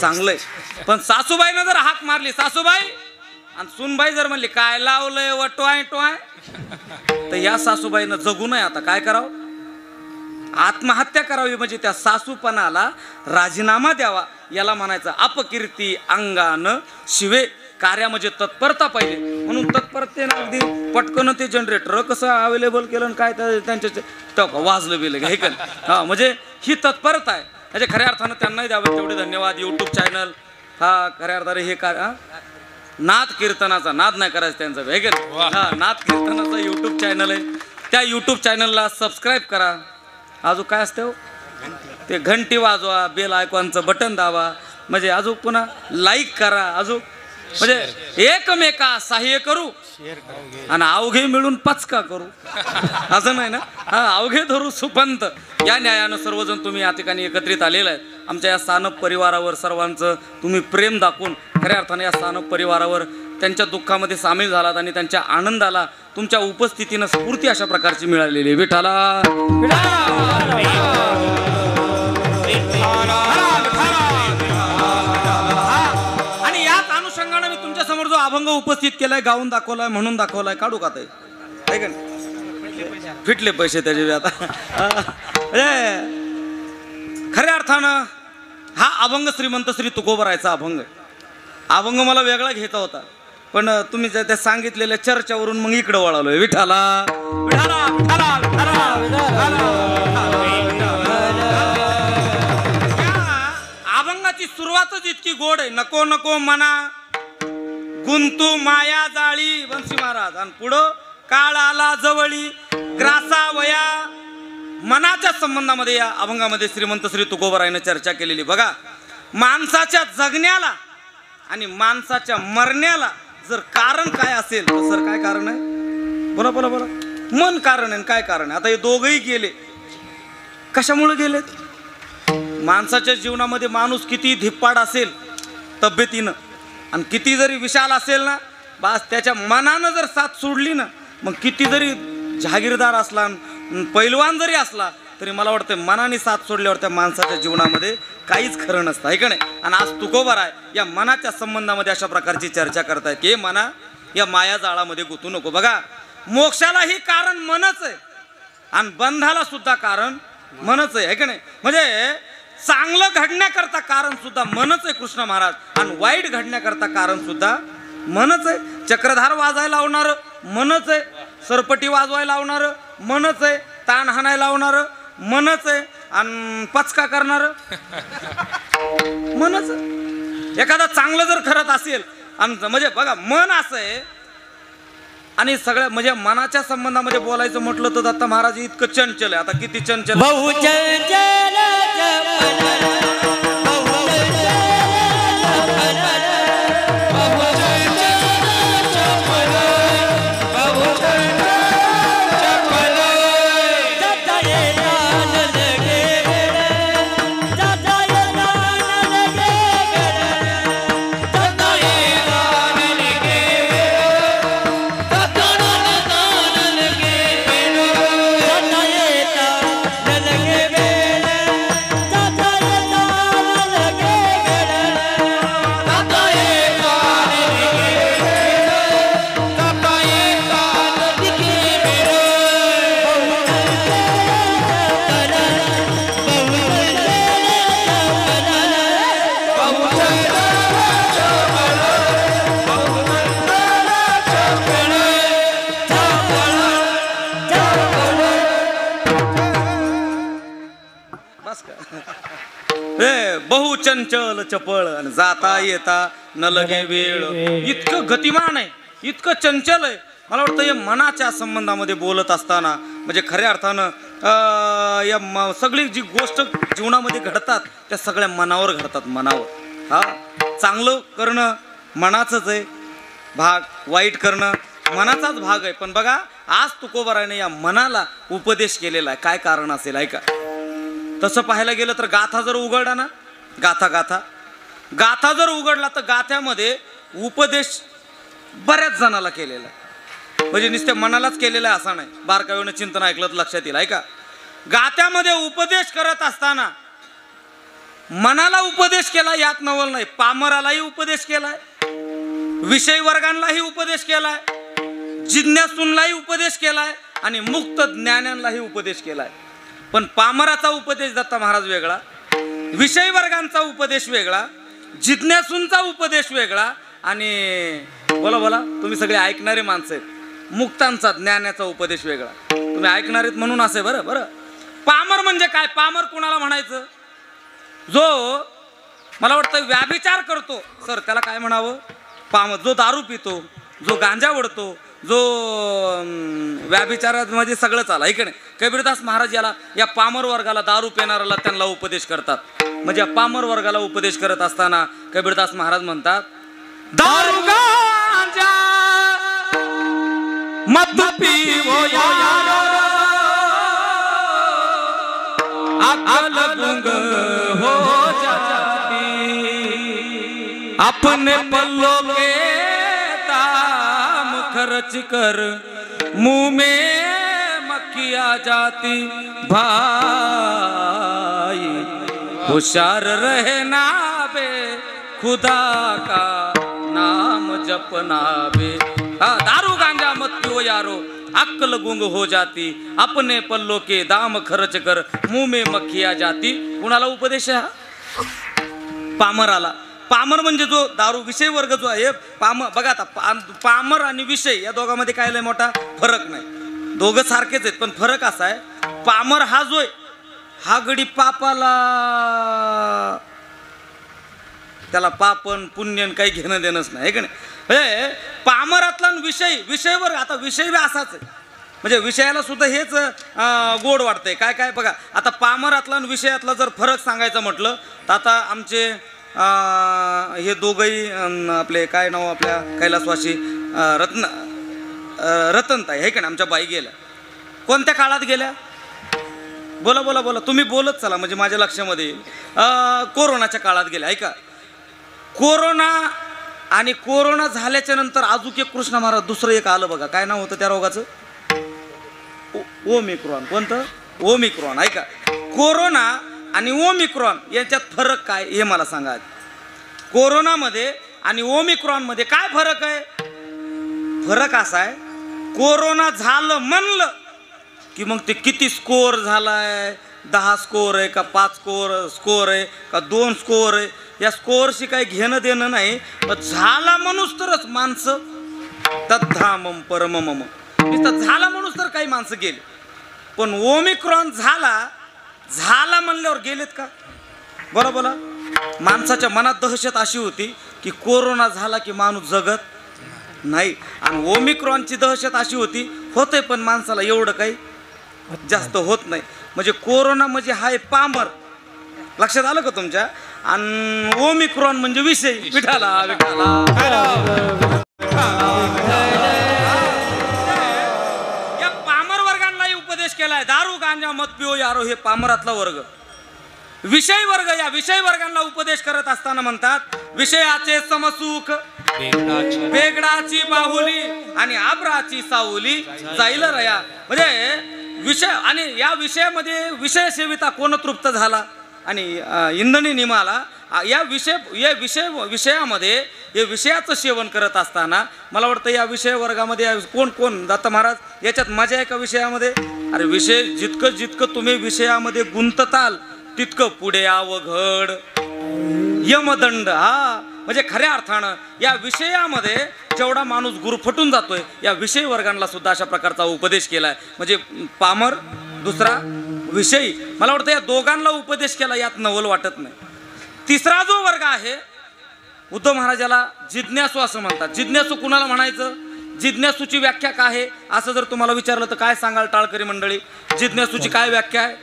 चांगलंय. पण सासूबाईनं जर हाक मारली, सासूबाई, आणि सुनबाई जर म्हणली काय लावलंय व टोय टोय, तर या सासूबाईनं जगू नये. आता काय करावं, आत्महत्या करावी, म्हणजे त्या सासूपणाला राजीनामा द्यावा. याला म्हणायचं अपकीर्ती अंगानं शिवे. कार्या म्हणजे तत्परता पाहिजे. म्हणून तत्परतेनं अगदी पटकन ते जनरेटर कसं अवेलेबल केलं, काय त्यांच्या वाजलं बिलं हे का. हा, म्हणजे ही तत्परता आहे. म्हणजे खऱ्या अर्थानं त्यांनाही द्यावे तेवढे धन्यवाद. यूट्यूब चॅनल हा खऱ्या अर्थाने हे काय नाद कीर्तनाचा नाद नाही करायचं त्यांचं हे का. हा, नाद कीर्तनाचा यूट्यूब चॅनल आहे. त्या यूट्यूब चॅनलला सबस्क्राईब करा. अजून काय असतं ते घंटी वाजवा, बेल आयकॉनचं बटन दाबा, म्हणजे अजून पुन्हा लाईक करा, अजून म्हणजे एकमेका सहाय्य करू आणि अवघे मिळून पचका करू, असं नाही ना. हा, अवघे धरू सुपंत. या न्यायानं सर्वजण तुम्ही या ठिकाणी एकत्रित आलेला आहे. आमच्या या सानप परिवारावर सर्वांचं तुम्ही प्रेम दाखवून खऱ्या अर्थाने या सानप परिवारावर त्यांच्या दुःखामध्ये सामील झालात आणि त्यांच्या आनंदाला तुमच्या उपस्थितीनं स्फूर्ती अशा प्रकारची मिळालेली. विठाला आणि याच अनुषंगाने मी तुमच्या समोर जो अभंग उपस्थित केलाय, गाऊन दाखवलाय, म्हणून दाखवलाय, काढू का ते का फिटले पैसे त्याचे आता. खऱ्या अर्थानं हा अभंग श्रीमंत श्री तुकोबरायचा अभंग आहे. अभंग मला वेगळा घ्यायचा होता, पण तुम्ही त्या सांगितलेल्या चर्चावरून मग इकडे वळालोय. विठाला अभंगाची सुरुवातच इतकी गोड आहे. नको नको मना गुंतू माया जाळी, बंसी महाराज. आणि पुढं काळ आला जवळी ग्रासा वया. मनाच्या संबंधामध्ये या अभंगामध्ये श्रीमंत श्री तुकोबरायनं चर्चा केलेली. बघा, माणसाच्या जगण्याला आणि माणसाच्या मरण्याला जर कारण काय असेल तर सर काय कारण आहे, बोला बोला बोला. मन कारण आहे. काय कारण आहे. आता हे दोघंही गेले, कशामुळे गेलेत. माणसाच्या जीवनामध्ये माणूस किती धिप्पाड असेल तब्येतीनं आणि किती जरी विशाल असेल ना, बस त्याच्या मनानं जर साथ सोडली ना, मग किती जरी जहागीरदार असला, पैलवान जरी असला, तरी मला वाटतं मनाने साथ सोडल्यावर त्या माणसाच्या जीवनामध्ये काहीच खरं नसतं, आहे का नाही. आणि आज तुकोबराय या मनाच्या संबंधामध्ये अशा प्रकारची चर्चा करतायत की मना या माया जाळामध्ये गुंतू नको. बघा, मोक्षालाही कारण मनच आहे आणि बंधाला सुद्धा कारण मनच आहे का नाही. म्हणजे चांगलं घडण्याकरता कारण सुद्धा मनच आहे कृष्ण महाराज, आणि वाईट घडण्याकरता कारण सुद्धा मनच आहे. चक्रधार वाजायला लावणार मनच आहे, सरपटी वाजवायला लावणार मनच आहे, ताण हाणायला लावणार मनच आहे, आणि पचका करणार मनच. एखादा चांगलं जर करत असेल आणि म्हणजे बघा मन असं आहे. आणि सगळ्या म्हणजे मनाच्या संबंधामध्ये बोलायचं म्हटलं तर दत्त महाराज इतकं चंचल आहे. आता किती चंचल, बहु चंचल चपळ आणि जाता येता न लगे वेळ. इतकं गतिमान आहे, इतकं चंचल आहे. मला वाटतं या मनाच्या संबंधामध्ये बोलत असताना म्हणजे खऱ्या अर्थानं या सगळी जी गोष्ट जीवनामध्ये घडतात त्या सगळ्या मनावर घडतात, मनावर. हा, चांगलं करणं मनाचंच आहे भाग, वाईट करणं मनाचाच भाग आहे. पण बघा, आज तुकोबरायने या मनाला उपदेश केलेला आहे. काय कारण असेल ऐका. तसं पाहायला गेलं तर गाथा जर उघडला ना गाथा गाथा गाथा जर उघडला तर गाथ्यामध्ये उपदेश बऱ्याच जणाला केलेला आहे, म्हणजे नुसत्या मनालाच केलेला आहे असं नाही, बारकाईनं चिंतन ऐकलं तर लक्षात येईल. ऐका, गाथ्यामध्ये उपदेश करत असताना मनाला उपदेश केला यात नवल नाही, पामरालाही उपदेश केलाय, विषय वर्गांनाही उपदेश केलाय, जिज्ञासूंनाही उपदेश केलाय आणि मुक्त ज्ञानांनाही उपदेश केलाय. पण पामराचा उपदेश दत्त महाराज वेगळा, विषय वर्गांचा उपदेश वेगळा, जिज्ञासूंचा उपदेश वेगळा आणि बोला बोला तुम्ही सगळे ऐकणारे माणसं आहेत, मुक्तांचा ज्ञानाचा उपदेश वेगळा. तुम्ही ऐकणारे म्हणून असे बरं बरं. पामर म्हणजे काय? पामर कुणाला म्हणायचं? जो मला वाटतं व्याभिचार करतो सर, त्याला काय म्हणावं? पामर. जो दारू पितो, जो गांजा ओढतो, जो व्याभिचारामध्ये सगळंच आला इकडे. कबीरदास महाराज याला या पामर वर्गाला, दारू पिणाऱ्याला त्यांना उपदेश करतात. म्हणजे या पामर वर्गाला उपदेश करत असताना कबीरदास महाराज म्हणतात, दारू गांजा मत पिवो यारो, अकल गुंग हो जाती, अपने पल्लों के दाम खर्च कर मुंह में मक्खियाँ जाती, भाई होशियार रहना बे, खुदा का नाम जपना बे. दारू गांजा मत पियो यारो, अक्ल गुंग हो जाती, अपने पल्लों के दाम खर्च कर मुंह में मक्खियाँ जाती. कुणाला उपदेश आहे हा? पामराला. पामर म्हणजे जो दारू विषय वर्ग जो आहे पामर. बघा आता पामर आणि विषय या दोघांमध्ये काय लय मोठा फरक नाही, दोघं सारखेच आहेत, पण फरक असा आहे, पामर हा जो आहे हा गडी पापाला, त्याला पापन पुण्यन काही घेणं देणंच नाही का नाही. पामरातला विषय, विषय वर्ग, आता विषय बी असाच आहे, म्हणजे विषयाला सुद्धा हेच गोड वाटतंय. काय काय बघा आता पामरातला आणि विषयातला जर फरक सांगायचं म्हटलं तर आता आमचे हे दोघंही आपले काय नाव आपल्या कैलासवासी रतनताई आहे का ना, आमच्या बाई गेल्या. कोणत्या काळात गेल्या? बोला बोला बोला, तुम्ही बोलत चला म्हणजे माझ्या लक्षामध्ये येईल. कोरोनाच्या काळात गेल्या. ऐका, कोरोना आणि कोरोना झाल्याच्या नंतर अजून एक कृष्ण महाराज दुसरं एक आलं बघा, काय नाव होतं त्या रोगाचं? ओमिक्रॉन. कोणतं? ओमिक्रॉन. ऐका, कोरोना आणि ओमिक्रॉन यांच्यात फरक काय हे मला सांगा. कोरोनामध्ये आणि ओमिक्रॉनमध्ये काय फरक आहे? फरक असा आहे, कोरोना झालं म्हणलं की मग ते किती स्कोअर झालाय, 10 स्कोअर आहे का 5 स्कोअर आहे का 2 स्कोअर आहे, या स्कोअरशी काही घेणं देणं नाही. झाला म्हणूस तरच माणसं तद्धामम परममम, नुसतं झाला म्हणूस तर काही माणसं गेले. पण ओमिक्रॉन झाला म्हणल्यावर गेलेत का? बरं बोला. माणसाच्या मनात दहशत अशी होती की कोरोना झाला की माणूस जगत नाही, आणि ओमिक्रॉनची दहशत अशी होती होते पण माणसाला एवढं काही जास्त होत नाही. म्हणजे कोरोना म्हणजे हाय पामर, लक्षात आलं का तुमच्या? आणि ओमिक्रॉन म्हणजे विषय. विठाला विठाला. या पामर वर्गांनाही उपदेश केलाय, दारू गांजा मत पिओ यारो, हे पामरातला वर्ग. विषय वर्ग, या विषय वर्गांना उपदेश करत असताना म्हणतात, विषयाचे समसुख बेगडाची बाहुली आणि आब्राची सावली जाईल रया. म्हणजे विषय, आणि या विषयामध्ये विषय सेविता कोण तृप्त झाला आणि इंधनी निमाला. या विषयामध्ये हे विषयाचं सेवन करत असताना मला वाटतं या विषय वर्गामध्ये कोण कोण दत्त महाराज याच्यात मजा आहे का विषयामध्ये? अरे विषय जितकं तुम्ही विषयामध्ये गुंतताल तितकं पुढे अवघड यमदंड. हा म्हणजे खऱ्या अर्थानं या विषयामध्ये जेवढा माणूस गुरफटून जातोय, या विषय वर्गांना सुद्धा अशा प्रकारचा उपदेश केलाय. म्हणजे पामर, दुसरा विषयी. मला वाटतं या दोघांना उपदेश केला यात नवल वाटत नाही. तिसरा जो वर्ग आहे, उद्धव महाराजाला जिज्ञासू असं म्हणतात. जिज्ञासू कुणाला म्हणायचं? जिज्ञासूची व्याख्या काय आहे असं जर तुम्हाला विचारलं तर काय सांगाल टाळकरी मंडळी? जिज्ञासूची काय व्याख्या आहे?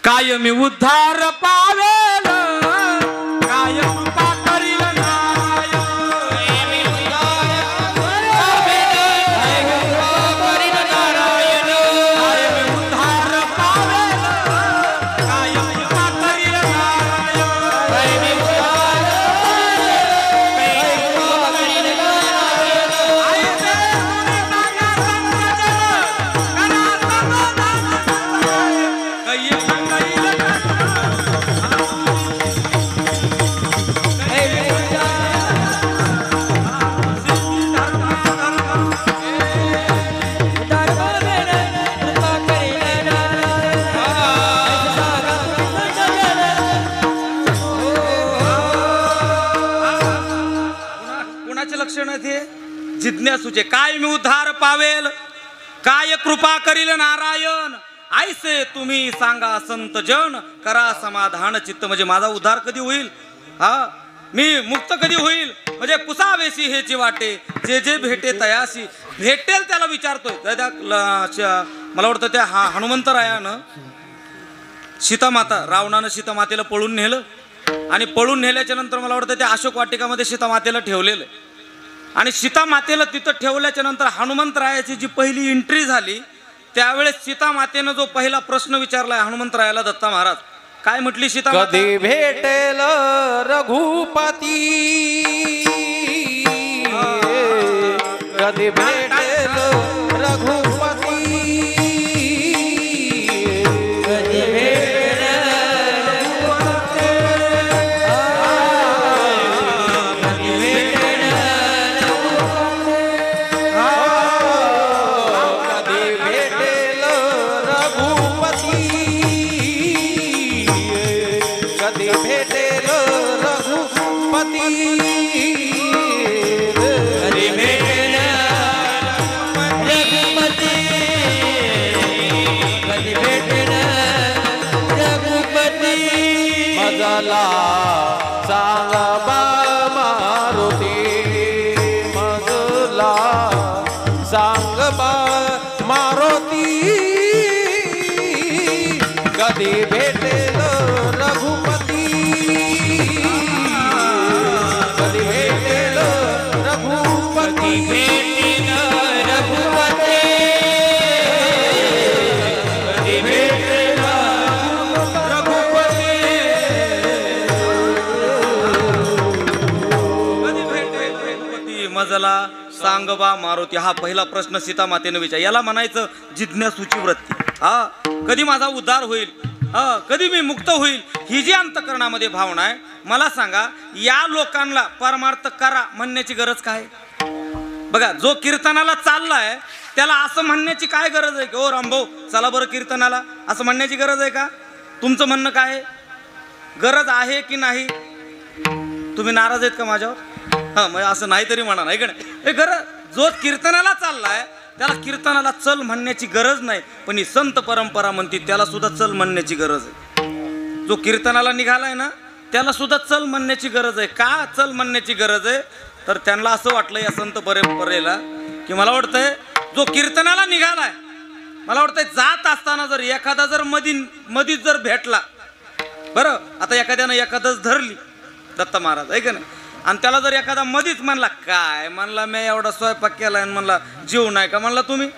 कायमी उद्धार पावेल, कायम कृपा करील नारायण. कायम उद्धार पावेल, कायम कृपा करील नारायण. जिज्ञासूचे काय मी उद्धार पावेल, काय कृपा करील नारायण, ऐसे तुम्ही सांगा संत जन, करा समाधान चित्त. म्हणजे माझा उद्धार कधी होईल, हा मी मुक्त कधी होईल, म्हणजे पुसावेशी हेची वाटे, जे जे भेटे तयाशी. भेटेल त्याला विचारतोय. मला वाटतं त्या हनुमंतरायानं सीतामाता, रावणानं सीतामातेला पळून नेलं आणि पळून नेल्याच्या नंतर मला वाटतं त्या अशोक वाटिकामध्ये सीतामातेला ठेवलेलं. आणि सीतामातेला तिथं ठेवल्याच्या नंतर हनुमंतरायाची जी पहिली एंट्री झाली त्यावेळेस सीतामातेनं जो पहिला प्रश्न विचारलाय हनुमंतरायाला दत्ता महाराज, काय म्हटली सीता, कधी भेटेल रघुपती, कधी भेटेल रघुपती, कधी भेटेल रघुपती, कधी भेटेल रघुपती, कधी भेटेल रघुपती, कधी भेटेल रघुपती, कधी भेटेल रघुपती. मजला सांग मारुती, मजला सांग मारुती, कधी भेटेल रघुपती, कधी भेटेल रघुपती, भेटेल रघुपती, कधी भेटेल रघुपती, कधी भेटेल रघुपती, मजला सांगबा मारुती. हा पहिला प्रश्न सीता मातेने विचार. याला म्हणायचं जिज्ञासूची वृत्ती. हा कधी माझा उद्धार होईल, कधी मी मुक्त होईल, ही जी अंतकरणामध्ये भावना आहे. मला सांगा या लोकांना परमार्थ करा म्हणण्याची गरज काय? बघा जो कीर्तनाला चाललाय त्याला असं म्हणण्याची काय गरज आहे की ओ रामभाऊ चला बरं कीर्तनाला, असं म्हणण्याची गरज आहे का? तुमचं म्हणणं काय आहे? गरज आहे की नाही? तुम्ही नाराज आहेत का माझ्यावर? हा मग असं नाही तरी म्हणा, नाही का नाही? हे गरज, जो कीर्तनाला चाललाय त्याला कीर्तनाला चल म्हणण्याची गरज नाही, पण ही संत परंपरा म्हणते त्याला सुद्धा चल म्हणण्याची गरज आहे. जो कीर्तनाला निघालाय ना त्याला सुद्धा चल म्हणण्याची गरज आहे. का चल म्हणण्याची गरज आहे? तर त्यांना असं वाटलं या संत परंपरेला की मला वाटतंय जो कीर्तनाला निघालाय, मला वाटतंय जात असताना जर एखादा जर मधीच जर भेटला, बरं आता एखाद्यानं एखादच धरली दत्त महाराज आहे का नाही, आणि त्याला जर एखादा मधीच म्हणला काय म्हणला मी एवढा स्वयंपाक केलाय आणि म्हणला जीव नाही का म्हणला, तुम्ही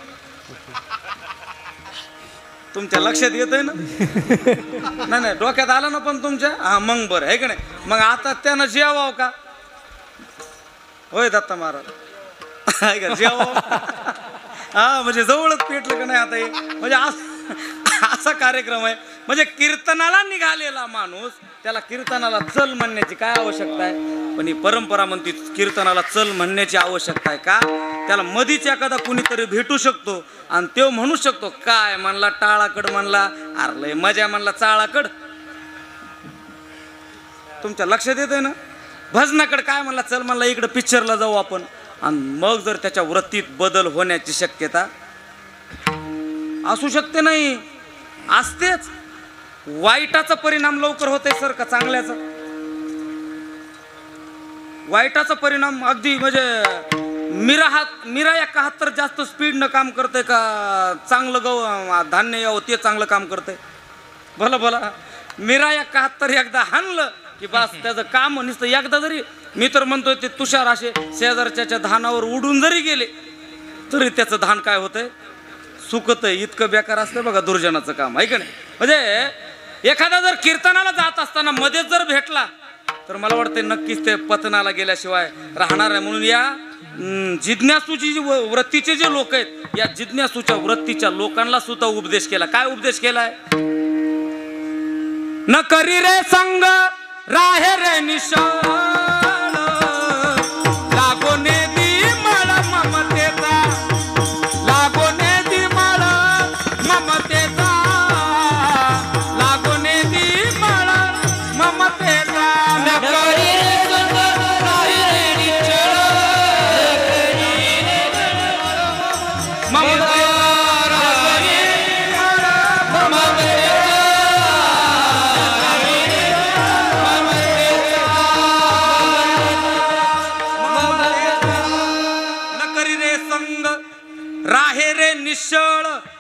तुमच्या लक्षात येत आहे ना? नाही नाही डोक्यात आलं ना पण तुमच्या, हा मग बरं आहे का नाही. मग आता त्यानं जेवाव का? होय दत्ता महाराज आहे का जेवाव? हा म्हणजे जवळच पेटलं का नाही आता हे, म्हणजे असा कार्यक्रम आहे. म्हणजे कीर्तनाला निघालेला माणूस त्याला कीर्तनाला चल म्हणण्याची काय आवश्यकता आहे? पण ही परंपरा म्हणते कीर्तनाला चल म्हणण्याची आवश्यकता आहे का? त्याला मधीच एखादा कुणीतरी भेटू शकतो आणि तो म्हणू शकतो काय म्हणला टाळाकड म्हणला, अरे लय मजा म्हणला चाळाकड. तुमच्या लक्षात येत आहे ना? भजनाकड काय म्हणला चल म्हणला इकडं पिक्चरला जाऊ आपण, आणि मग जर त्याच्या वृत्तीत बदल होण्याची शक्यता असू शकते नाही, असतेच. वाईटाचा परिणाम लवकर होतोय सर का चांगल्याचा? वाईटाचा परिणाम अगदी म्हणजे मीरा 71 जास्त स्पीडनं काम करते का चांगलं धान्य यावं ते चांगलं काम करते? भला मीरा 71 एकदा हाणलं की बस त्याचं काम नुसतं एकदा जरी, मी तर म्हणतोय ते तुषार असे शेजारच्या धानावर उडून जरी गेले तरी त्याचं धान काय होतंय सुकतंय. इतकं बेकार असतं बघा दुर्जनाचं काम आहे का नाही? म्हणजे एखादा जर कीर्तनाला जात असताना मध्येच जर भेटला तर मला वाटतं नक्कीच ते पतनाला गेल्याशिवाय राहणार आहे. म्हणून या जिज्ञासूची जी वृत्तीचे जे लोक आहेत या जिज्ञासूच्या वृत्तीच्या लोकांना सुद्धा उपदेश केला. काय उपदेश केलाय? न करी रे संग राहे रे निशाळ, लागोने दी मळ ममतेचा, लागोने दी मळ ममतेचा, लागोने दी मळ ममतेचा. न करी रे संग राहे रे निशाळ,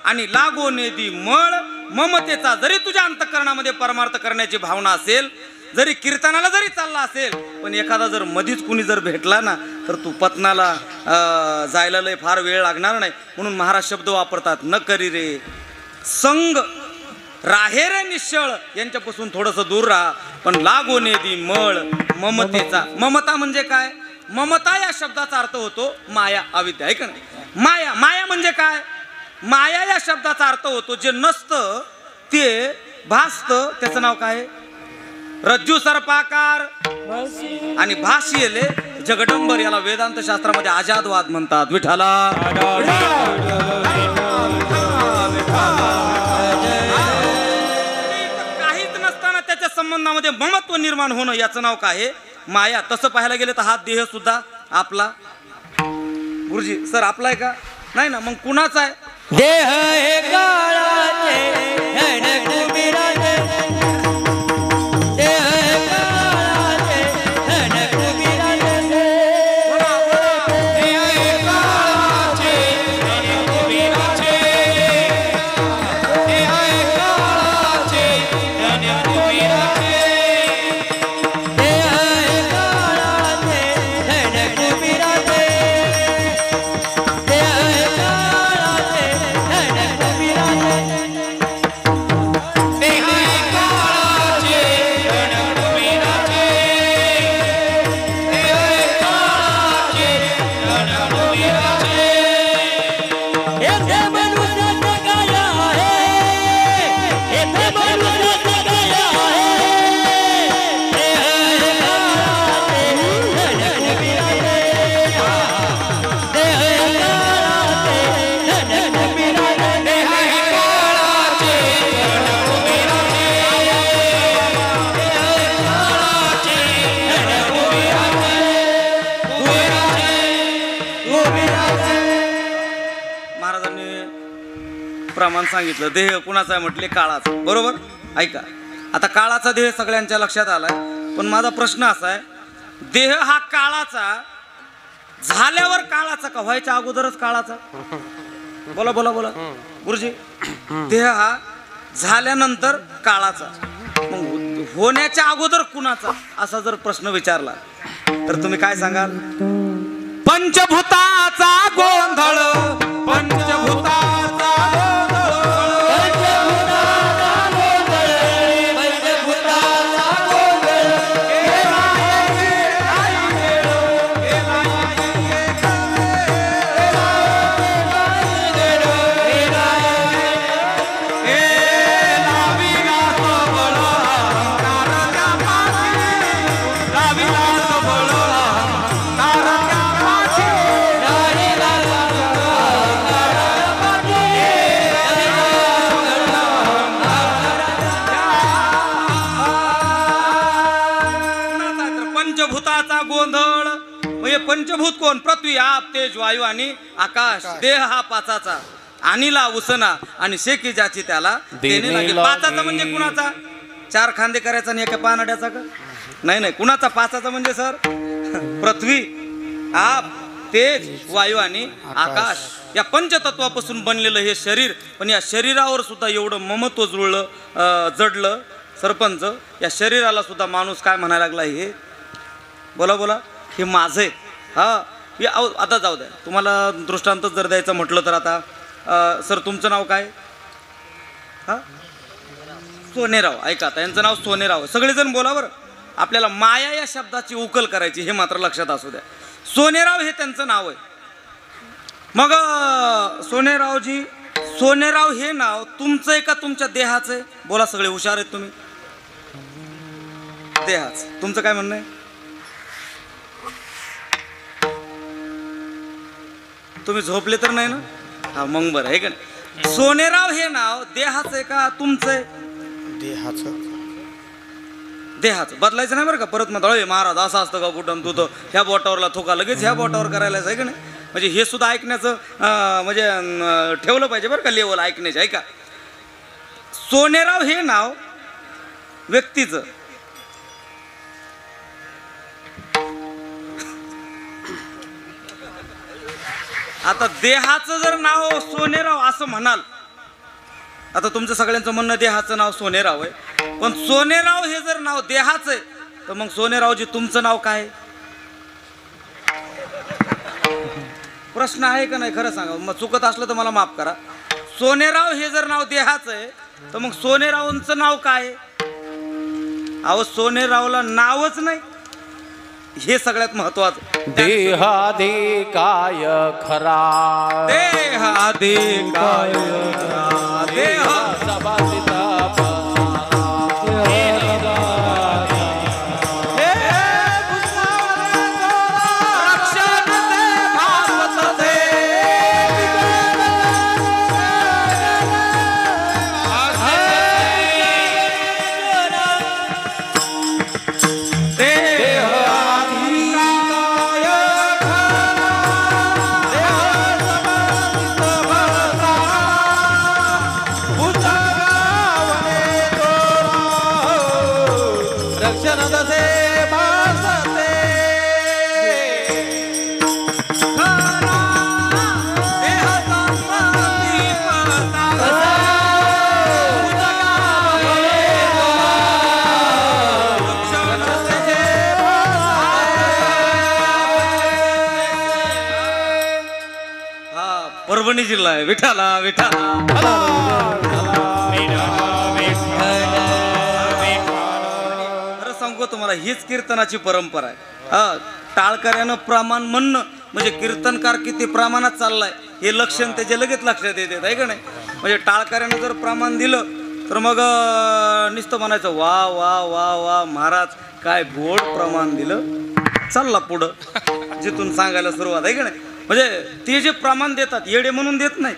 आणि लागो नेदी मळ ममतेचा. जरी तुझ्या अंतःकरणामध्ये परमार्थ करण्याची भावना असेल, जरी कीर्तनाला जरी चालला असेल, पण एखादा जर मधीच कुणी जर भेटला ना, तर तू पत्नाला जायला लय फार वेळ लागणार नाही. म्हणून महाराज शब्द वापरतात, न करी रे संग राहे रे निश्चळ, यांच्यापासून थोडंसं दूर राहा. पण लागो नेदी मळ ममतेचा. ममता म्हणजे काय? ममता या शब्दाचा अर्थ होतो माया, अविद्या. आहे का नाही? माया, माया म्हणजे काय? माया या शब्दाचा अर्थ होतो जे नसतं ते भासतं, त्याचं नाव काय? रज्जू सर्पाकार. आणि भाष्यले जगडंबर, याला वेदांत शास्त्रामध्ये आजादवाद म्हणतात. विठाला काहीच नसताना त्याच्या संबंधामध्ये ममत्व निर्माण होणं, याचं नाव काय आहे? माया. तसं पाहायला गेलं तर हा देह सुद्धा आपला. गुरुजी सर आपला आहे का? नाही ना, मग कुणाचा आहे? देह हे काळाचे धन कुबीराचे, देह हे काळाचे धन कुबीराचे, देह हे काळाचे धन कुबीराचे, देह हे काळाचे धन कुबीराचे, देह हे काळाचे धन कुबीराचे, देह हे काळाचे धन कुबीराचे, देह हे काळाचे धन कुबीराचे, देह हे काळाचे धन कुबीराचे. येथे मनुष्याचं काय आहे, येथे मनुष्याचं काय आहे, देह हे काळाचे धन कुबीराचे, देह हे काळाचे धन कुबीराचे, देह हे काळाचे धन कुबीराचे, देह हे काळाचे धन कुबीराचे, कुबीराचे. महाराजांनी प्रमाण सांगितलं. देह कुणाचा आहे म्हटले? काळाचा. बरोबर. ऐका, आता काळाचा देह सगळ्यांच्या लक्षात आलाय, पण माझा प्रश्न असा आहे, देह हा काळाचा झाल्यावर काळाचा का व्हायच्या अगोदरच काळाचा? बोला बोला बोला गुरुजी. देह हा झाल्यानंतर काळाचा, मग होण्याच्या अगोदर कुणाचा, असा जर प्रश्न विचारला तर तुम्ही काय सांगाल? पंचभूताचा गोंधळ, पंचभूताचा पंचभूताचा गोंधळ. म्हणजे पंचभूत कोण? पृथ्वी, आप, तेज, वायू आणि आकाश. देह हा पाचाचा. आणीला उसना आणि शेकी ज्याची त्याला देणे लागेल. पाचाचा म्हणजे कुणाचा? चार खांदे करायचा आणि एका पानाड्याचा का? नाही नाही, कुणाचा पाचाचा म्हणजे सर? पृथ्वी, आप, तेज, वायू आणि आकाश या पंचतत्वापासून बनलेलं हे शरीर. पण या शरीरावर सुद्धा एवढं ममत्व जुळलं, जडलं सरपंच. या शरीराला सुद्धा माणूस काय म्हणायला लागला? हे बोला बोला, हे माझं आहे. हा, आता जाऊ द्या, तुम्हाला दृष्टांत जर द्यायचं म्हटलं तर आता सर तुमचं नाव काय? हा, सोनेराव. ऐका, आता यांचं नाव सोनेराव. सगळेजण बोला बरं. आपल्याला माया या शब्दाची उकल करायची, हे मात्र लक्षात असू द्या. सोनेराव हे त्यांचं नाव आहे. मग सोनेरावजी, सोनेराव हे नाव तुमचं आहे का तुमच्या देहाचं आहे? बोला, सगळे हुशार आहेत तुम्ही. देहाचं. तुमचं काय म्हणणं आहे? तुम्ही झोपले तर नाही ना? हा, मग बरं आहे का नाही. सोनेराव हे नाव देहाचं आहे का तुमचं आहे? देहाचं. देहाचं. बदलायचं नाही बरं का. परत मग महाराज असं असतं का कुठं? तू तर ह्या बोटावरला थोका लगेच ह्या बोटावर करायलाच आहे का नाही? म्हणजे हे सुद्धा ऐकण्याचं म्हणजे ठेवलं पाहिजे बरं का, लेवल ऐकण्याचे. आहे का? सोनेराव हे नाव व्यक्तीचं. आता देहाचं जर नाव सोनेराव असं म्हणाल आता तुमचं सगळ्यांचं म्हणणं देहाचं नाव सोनेराव आहे, पण सोनेराव हे जर नाव देहाचं आहे तर मग सोनेरावजी तुमचं नाव काय? प्रश्न आहे का नाही खरं सांगा, मग चुकत असलं तर मला माफ करा. सोनेराव हे जर नाव देहाचं आहे तर मग सोनेरावांचं नाव काय? अहो सोनेरावला नावच नाही, हे सगळ्यात महत्वाचं. देहादे काय खरा, देहादे काय खरा, देह सभासिता परभणी जिल्हा आहे. विठाला विठाला खरं सांगू तुम्हाला, हीच कीर्तनाची परंपरा आहे. हा, टाळकऱ्यानं प्रमाण म्हणणं म्हणजे कीर्तनकार किती प्रमाणात चाललाय हे लक्षण त्याचे लगेच लक्षात येते, आहे का नाही? म्हणजे टाळकऱ्यानं जर प्रमाण दिलं तर मग नुसतं म्हणायचं वा वा वा वा महाराज काय गोड प्रमाण दिलं, चालला पुढं जिथून सांगायला सुरुवात, आहे का नाही? म्हणजे ते जे प्रमाण देतात येडे म्हणून देत नाही,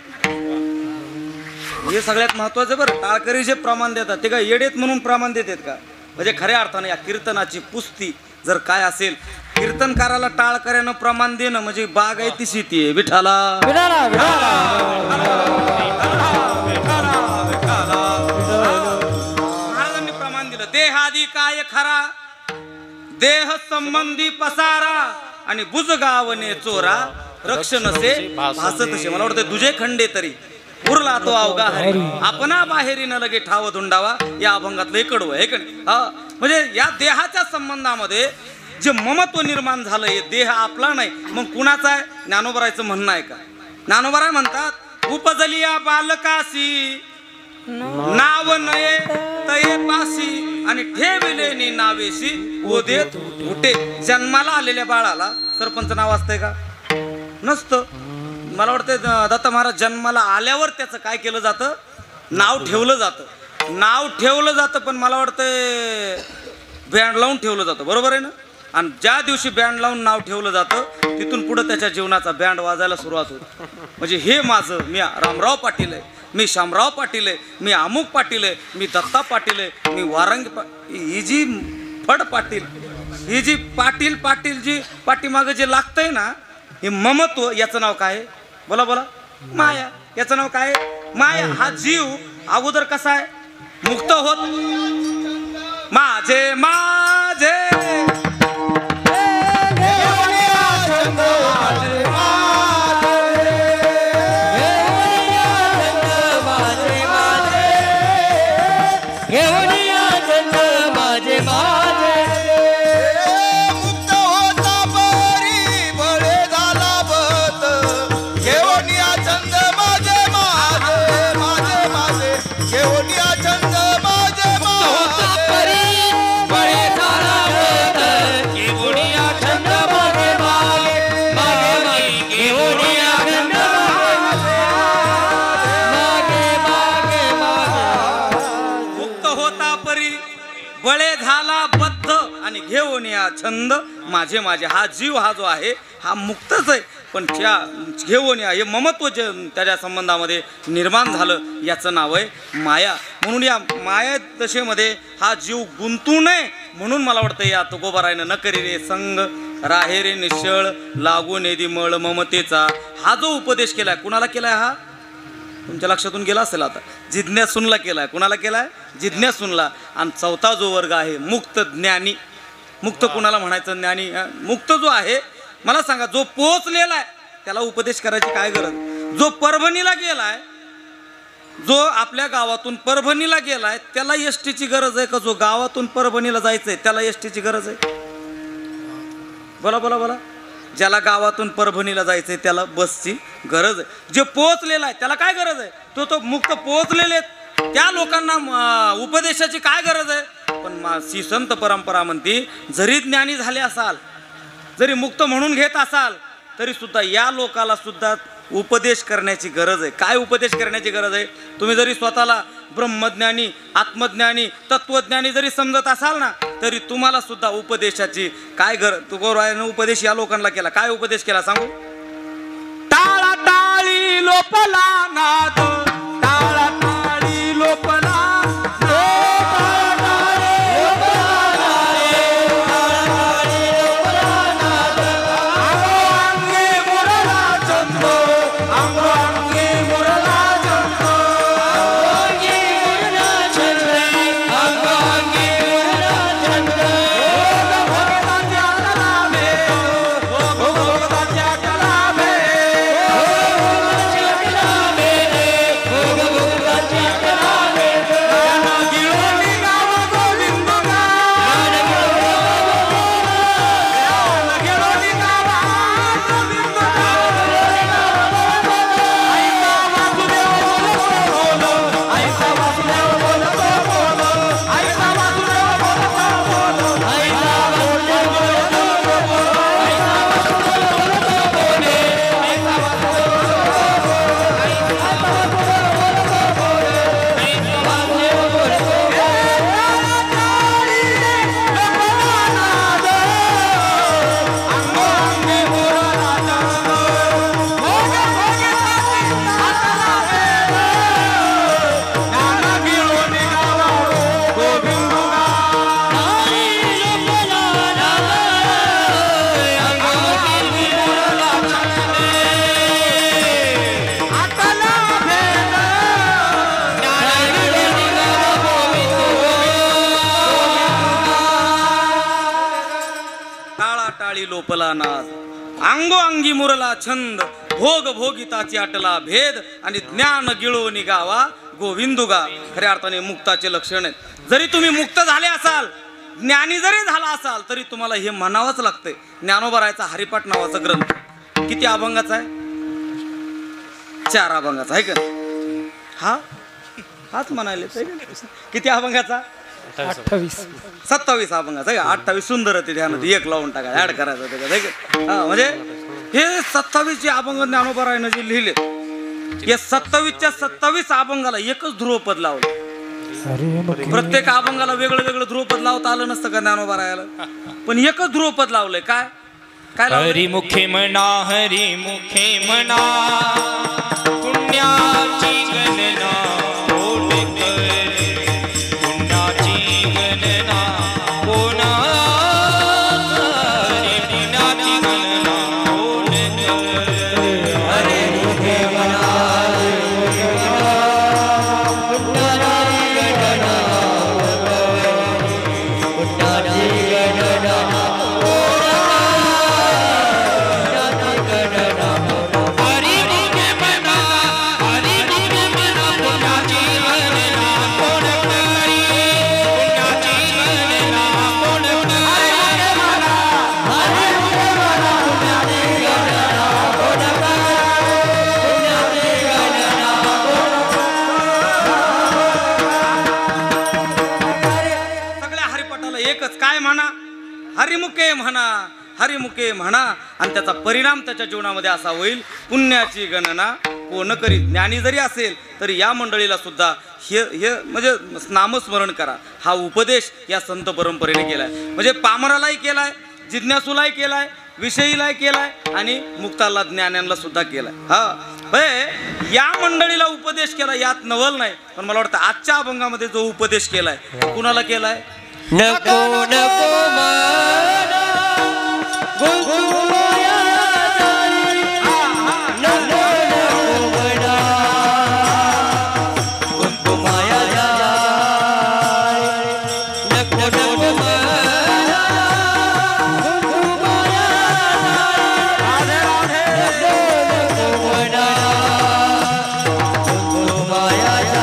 हे सगळ्यात महत्वाचं. बरं, टाळकरी जे प्रमाण देतात ते काय येडेत म्हणून प्रमाण देतात का? म्हणजे खऱ्या अर्थानं या कीर्तनाची पुस्ती जर काय असेल, कीर्तनकाराला टाळकऱ्यानं प्रमाण देणं म्हणजे बागायती शेती आहे. विठाला महाराजांनी प्रमाण दिलं, देहादी काय खरा, देह संबंधी पसारा आणि बुजगावने चोरा, रक्षणसे भासतसे. मला वाटतं तुझे खंडे तरी उरला तो अवघा हरी, आपणा बाहेरी न लगे ठाव धुंडावा, या अभंगातलं एक कडवं आहे का नाही? हा, म्हणजे या देहाच्या संबंधामध्ये जे ममत्व निर्माण झालं, हे देह आपला नाही मग कुणाचा आहे? ज्ञानोबरायचं म्हणणं आहे का? ज्ञानोबराय म्हणतात, उपजलिया बालकासी नाव नये तये पासी आणि ठेविले नावेशी ओदेत उठे. जन्माला आलेल्या बाळाला सरपंच नाव असतंय का? नसतं. मला वाटतं दत्त महाराज जन्माला आल्यावर त्याचं काय केलं जातं? नाव ठेवलं जातं. नाव ठेवलं जातं, पण मला वाटतं बँड लावून ठेवलं जातं, बरोबर आहे ना? आणि ज्या दिवशी बँड लावून नाव ठेवलं जातं तिथून पुढं त्याच्या जीवनाचा बँड वाजायला सुरुवात होती. म्हणजे हे माझं, मी रामराव पाटील आहे, मी शामराव पाटील आहे, मी अमुक पाटील आहे, मी दत्ता पाटील आहे, मी वारंगी ही जी फड पाटील, ही जी पाटील पाटील जी पाठीमागं जे लागतंय ना, हे ममत्व, याचं नाव काय आहे? बोला बोला. माया. याचं नाव काय आहे? माया. हा जीव अगोदर कसा आहे? मुक्त होत माझे माझे बळे झाला बद्ध आणि घेऊन या छंद माझे माझे. हा जीव हा जो आहे हा मुक्तच आहे, पण त्या घेऊन या हे ममत्व जे त्याच्या संबंधामध्ये निर्माण झालं याचं नाव आहे माया. म्हणून या माया दशेमध्ये हा जीव गुंतू नये म्हणून मला वाटतं या तुकोबारायनं न करी रे संग राहे रे निश्चळ लागू नेदी मळ ममतेचा हा जो उपदेश केलाय, कुणाला केलाय? हा तुमच्या लक्षातून गेला असेल आता. जिज्ञासूंला केलाय. कुणाला केलाय? जिज्ञासूंला. आणि चौथा जो वर्ग आहे मुक्त ज्ञानी. मुक्त कुणाला म्हणायचं? ज्ञानी. मुक्त जो आहे मला सांगा, जो पोचलेला आहे त्याला उपदेश करायची काय गरज? जो परभणीला गेलाय जो आपल्या गावातून परभणीला गेलाय त्याला एसटीची गरज आहे का जो गावातून परभणीला जायचंय त्याला एसटीची गरज आहे? बोला बोला बोला. ज्याला गावातून परभणीला जायचंय त्याला बसची गरज आहे. जे पोहोचलेला आहे त्याला काय गरज आहे? तो मुक्त पोहोचलेले त्या लोकांना उपदेशाची काय गरज आहे? पण श्री संत परंपरा म्हणते जरी ज्ञानी झाले असाल, जरी मुक्त म्हणून घेत असाल, तरी सुद्धा या लोकाला सुद्धा उपदेश करण्याची गरज आहे. काय उपदेश करण्याची गरज आहे? तुम्ही जरी स्वतःला ब्रह्मज्ञानी, आत्मज्ञानी, तत्वज्ञानी जरी समजत असाल ना, तरी तुम्हाला सुद्धा उपदेशाची काय गरज. तुकोबारायानं उपदेश या लोकांना केला. काय उपदेश केला सांगू? टाळा टाळी लोपला नाद, टाळा टाळी लोपला लोपला नाद, अंगोअंगी मुरला छंद, भोग भोगिताची आटला भेद आणि ज्ञान गिळो निगावा गोविंदुगा. खऱ्या अर्थाने मुक्ताचे लक्षण आहे. जरी तुम्ही मुक्त झाले असाल, ज्ञानी जरी झाला असाल, तरी तुम्हाला हे म्हणावंच लागतंय. ज्ञानोबरायचा हरिपाठ नावाचा ग्रंथ किती अभंगाचा आहे? 4 अभंगाचा आहे का? हाच म्हणाले. किती अभंगाचा? 27 अभंगाचा आहे का? 28 सुंदर ते ध्यानात एक लावून टाका, ऍड करायचं त्याच्यात. म्हणजे हे 27 जे अभंग ज्ञानोबरायनं जे लिहिले, या 27च्या 27 अभंगाला एकच ध्रुवपद लावलं. प्रत्येक अभंगाला वेगळं वेगळं ध्रुवपद लावता आलं नसतं का ज्ञानोबरायाला? पण एकच ध्रुवपद लावलंय. काय काय? हरिमुखे म्हणा, हरिमुखे म्हणा, पुण्याची गणना हरिमुखे म्हणा, हरिमुखे म्हणा. आणि त्याचा परिणाम त्याच्या जीवनामध्ये असा होईल, पुण्याची गणना कोण करीत. ज्ञानी जरी असेल तरी या मंडळीला सुद्धा हे म्हणजे नामस्मरण करा. हा उपदेश या संत परंपरेने केलाय. म्हणजे पामरालाही केलाय, जिज्ञासूलाही केलाय, विषयीलाही केलाय आणि मुक्ताला ज्ञानांना सुद्धा केलाय. या मंडळीला उपदेश केला यात नवल नाही. पण मला वाटतं आजच्या अभंगामध्ये जो उपदेश केलाय कुणाला केलाय? नको नको म्हणा, गुंगुमाया जाई. नको नको म्हणा, गुंगुमाया जाई. नको नको म्हणा, गुंगुमाया जाई. नको नको म्हणा, गुंगुमाया जाई.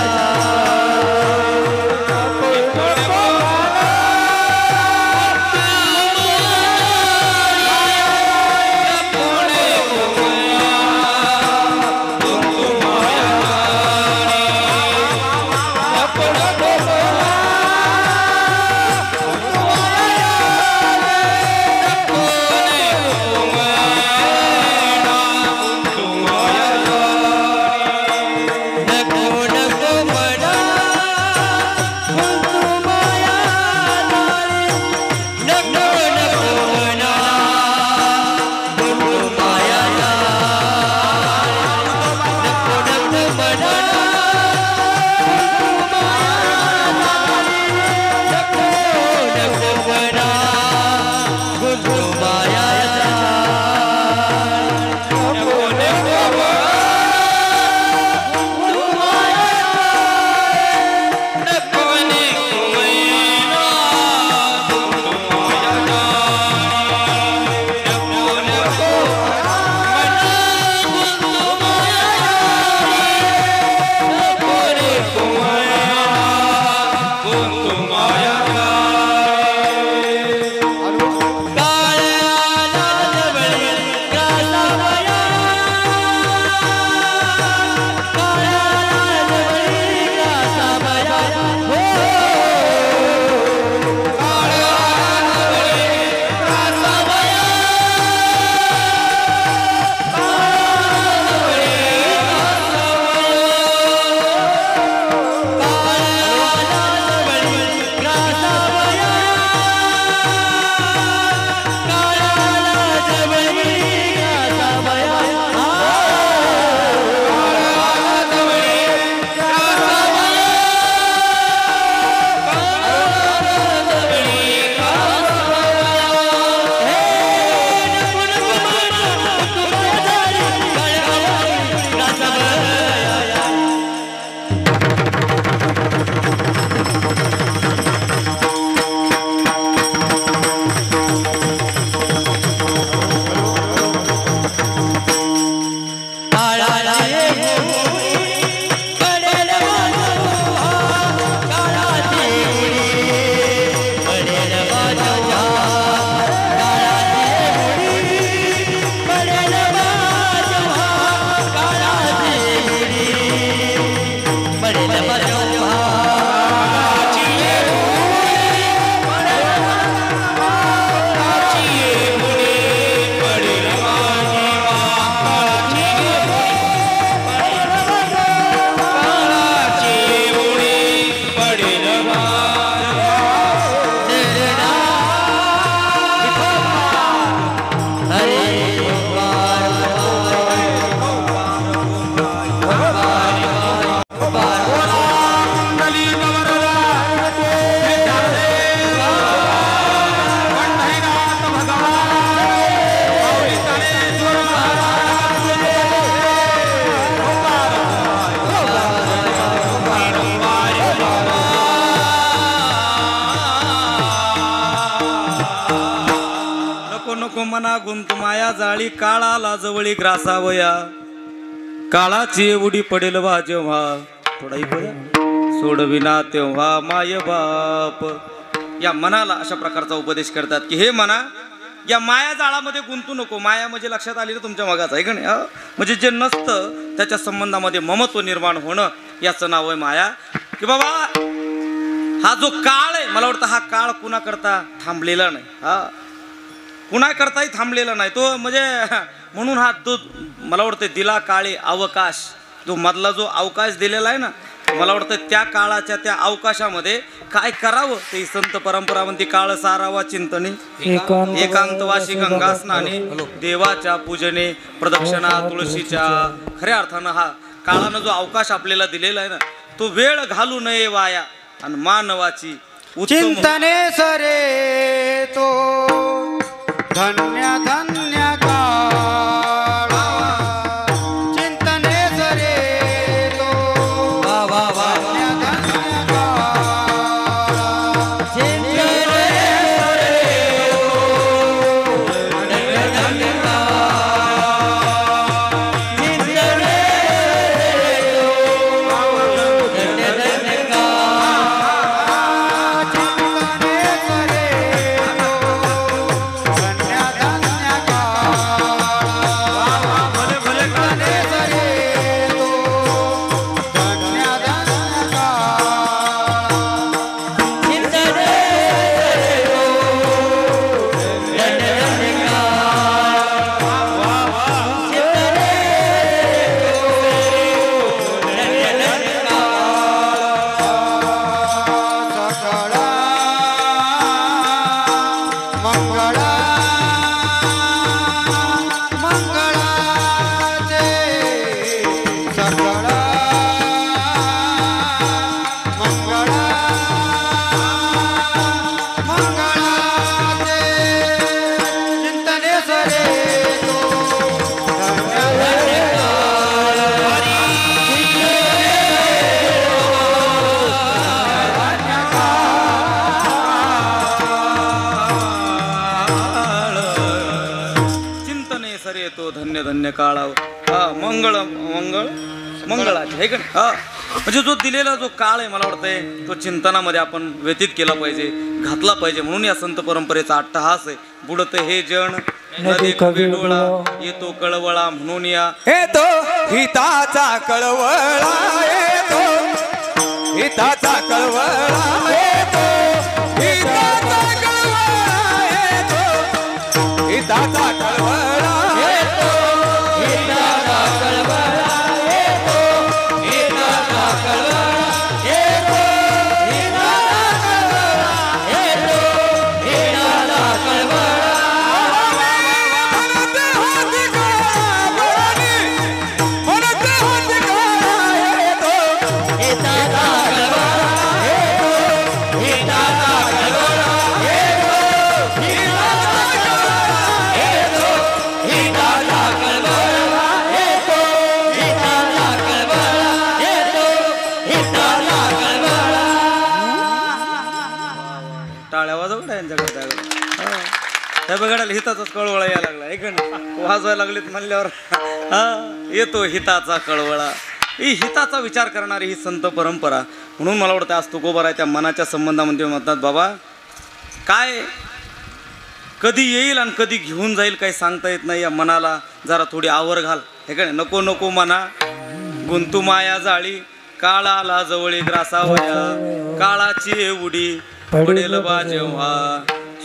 पडेल नको मना गुंत माया जाळी काळाला जवळी ग्रासावया काळाची एवढी पडेल बा जेव्हा थोडा ऐकूया सोडविना तेव्हा माय बाप या मनाला अशा प्रकारचा उपदेश करतात की हे मना या माया जाळामध्ये गुंतू नको. माया म्हणजे लक्षात आली ना तुमच्या मगाच आहे का नाही? म्हणजे जे नसतं त्याच्या संबंधामध्ये ममत्व निर्माण होणं याचं नाव आहे माया. की बाबा हा जो काळ आहे मला वाटतं हा काळ कुणा करता थांबलेला नाही. कुणा करताही थांबलेला नाही तो म्हणजे म्हणून हा तो मला वाटतं दिला काळे अवकाश जो मधला जो अवकाश दिलेला आहे ना मला वाटतं त्या काळाच्या त्या अवकाशामध्ये काय करावं ते संत परंपरा म्हणते काळ सारावा चिंतने एकांतवासी गंगा स्नाने देवाच्या पूजने प्रदक्षिणा तुळशीच्या खऱ्या अर्थानं हा काळानं जो अवकाश आपल्याला दिलेला आहे ना तो वेळ घालू नये वाया आणि मानवाची चिंतने सरे तो धन्य धन्य काळ चिंतने सरे तो धन्य धन्य काळ चिंतने सरे तो धन्य धन्य धन्य काळावर मंगळ मंगळ मंगळाचे आहे का म्हणजे जो दिलेला जो काळ आहे मला वाटतंय तो चिंतनामध्ये आपण व्यतीत केला पाहिजे घातला पाहिजे म्हणून या संत परंपरेचा अट्टहास आहे. बुडत हे जण नदी डोळा येतो कळवळा म्हणून या येतो हिताचा कळवळा येतो हिताचा कळवळा येतो हिताचा कळवळा येतो हिताचा कळवळा बघायला हिताचाच कळवळा यायला लागला आहे का नाही वाजवायला लागलेत म्हणल्यावर येतो हिताचा कळवळा. ही हिताचा विचार करणारी ही संत परंपरा म्हणून मला वाटतं आज तुकोबर आहे त्या मनाच्या संबंधामध्ये म्हणतात बाबा काय कधी येईल आणि कधी घेऊन जाईल काही सांगता येत नाही. या मनाला जरा थोडी आवर घाल हे का नाही. नको नको मना गुंतू माया जाळी काळाला जवळी ग्रासावया काळाची उडी पडेल बा जेव्हा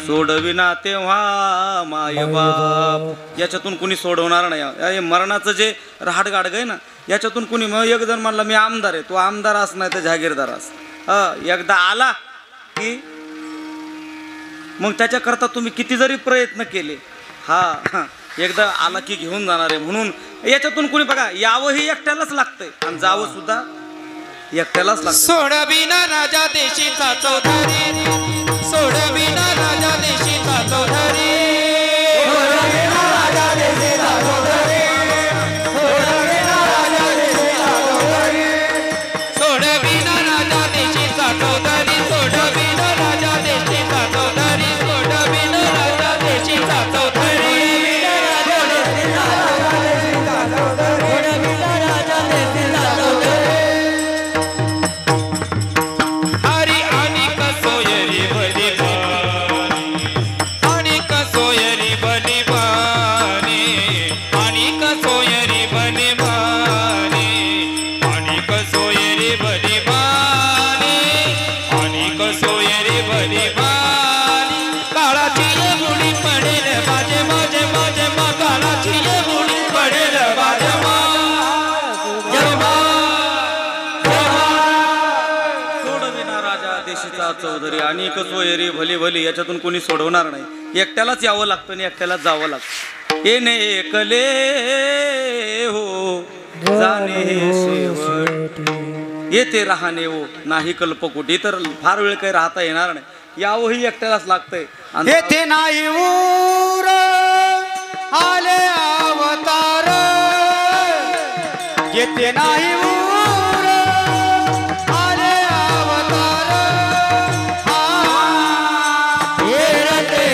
सोडविना तेव्हा माय बाप. याच्यातून कुणी सोडवणार नाही. हे मरणाचं जे रहाट गाडग आहे ना याच्यातून कुणी मग एक जण म्हणला मी आमदार आहे. तो आमदार अस नाही तर जहागीरदार अस. एकदा आला की मग त्याच्याकरता तुम्ही किती जरी प्रयत्न केले एकदा आला की घेऊन जाणार आहे. म्हणून याच्यातून कुणी बघा यावंही एकट्यालाच लागतंय आणि जावं सुद्धा एकट्यालाच लागतं. सोडविना राजा देशीचा चौधरी सोडविना राजा देशीचा चौधरी सोडविना राजा देशीचा चौधरी सोडविना राजा देशीचा चौधरी सोडविना राजा देशीचा चौधरी सोडविना राजा देशीचा चौधरी सोडविना राजा देशीचा चौधरी हरी आणि कसोयरी बली आणि कसोयरी बली आणि कसोयरी बली आणि कसोयरी बली आणि कसोयरी बली काळाची गुढी पडेल माझे माझे माझे मा काळाची गुढी पडेल माझे मा सोडविना राजा देशीचा चौधरी आणि सोयरी भली भली याच्यातून कोणी सोडवणार नाही. एकट्यालाच यावं लागतं आणि एकट्यालाच जावं लागतं. येणे एकले हो जाणे शेवट येते राहणे हो नाही कल्पकोटी. तर फार वेळ काही राहता येणार नाही. यावंही एकट्यालाच लागतंय. आणि येथे नाही ऊर आले अवतार येथे नाही ऊर आले अवतार येते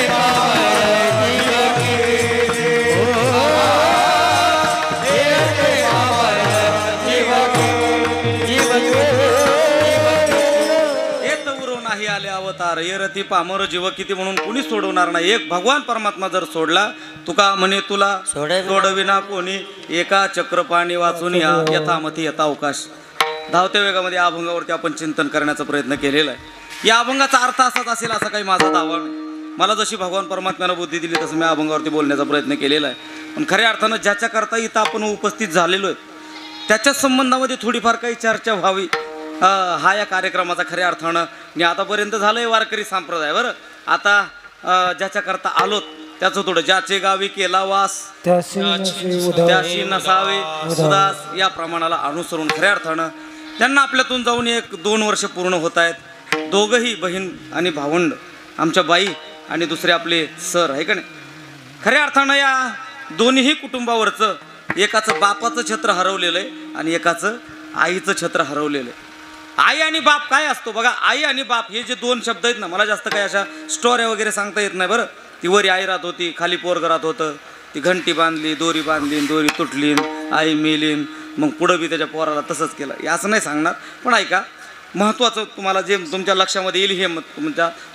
येत उरो नाही आले अवतार येरती पामर जीव किती म्हणून कुणी सोडवणार नाही. एक भगवान परमात्मा जर सोडला तुका म्हणे तुला सोडविना कोणी एका चक्रपाणी वाचून या यथामती यथा अवकाश. धावत्या वेगामध्ये या अभंगावरती आपण चिंतन करण्याचा प्रयत्न केलेला आहे. या अभंगाचा अर्थ असाच असेल असा काही माझा दावा नाही. मला जशी भगवान परमात्म्यानं बुद्धी दिली तसं मी अभंगावरती बोलण्याचा प्रयत्न केलेला आहे. पण खऱ्या अर्थानं ज्याच्याकरता इथं आपण उपस्थित झालेलो आहे त्याच्याच संबंधामध्ये थोडीफार काही चर्चा व्हावी हा या कार्यक्रमाचा खऱ्या अर्थानं मी आतापर्यंत झालंय वारकरी संप्रदाय. बरं आता ज्याच्याकरता आलोत त्याचं थोडं ज्याचे गावी केला वास त्याशी नसावे उदास या प्रमाणाला अनुसरून खऱ्या अर्थानं त्यांना आपल्यातून जाऊन 1-2 वर्ष पूर्ण होत आहेत. दोघंही बहीण आणि भावंड आमच्या बाई आणि दुसरे आपले सर आहे का नाही. खऱ्या अर्थानं या दोन्ही कुटुंबावरचं एकाचं बापाचं छत्र हरवलेलं आहे आणि एकाचं आईचं छत्र हरवलेलं आहे. आई आणि बाप काय असतो बघा. आई आणि बाप हे जे 2 शब्द आहेत ना मला जास्त काही अशा स्टोऱ्या वगैरे सांगता येत नाही. बरं ती वरी आई राहत होती खाली पोरग राहत होतं. ती घंटी बांधली दोरी बांधली दोरी तुटली आई मेलीन मग पुढं बी त्याच्या पोराला तसंच केलं. हे असं नाही सांगणार पण ऐका महत्त्वाचं तुम्हाला जे तुमच्या लक्षामध्ये येईल हे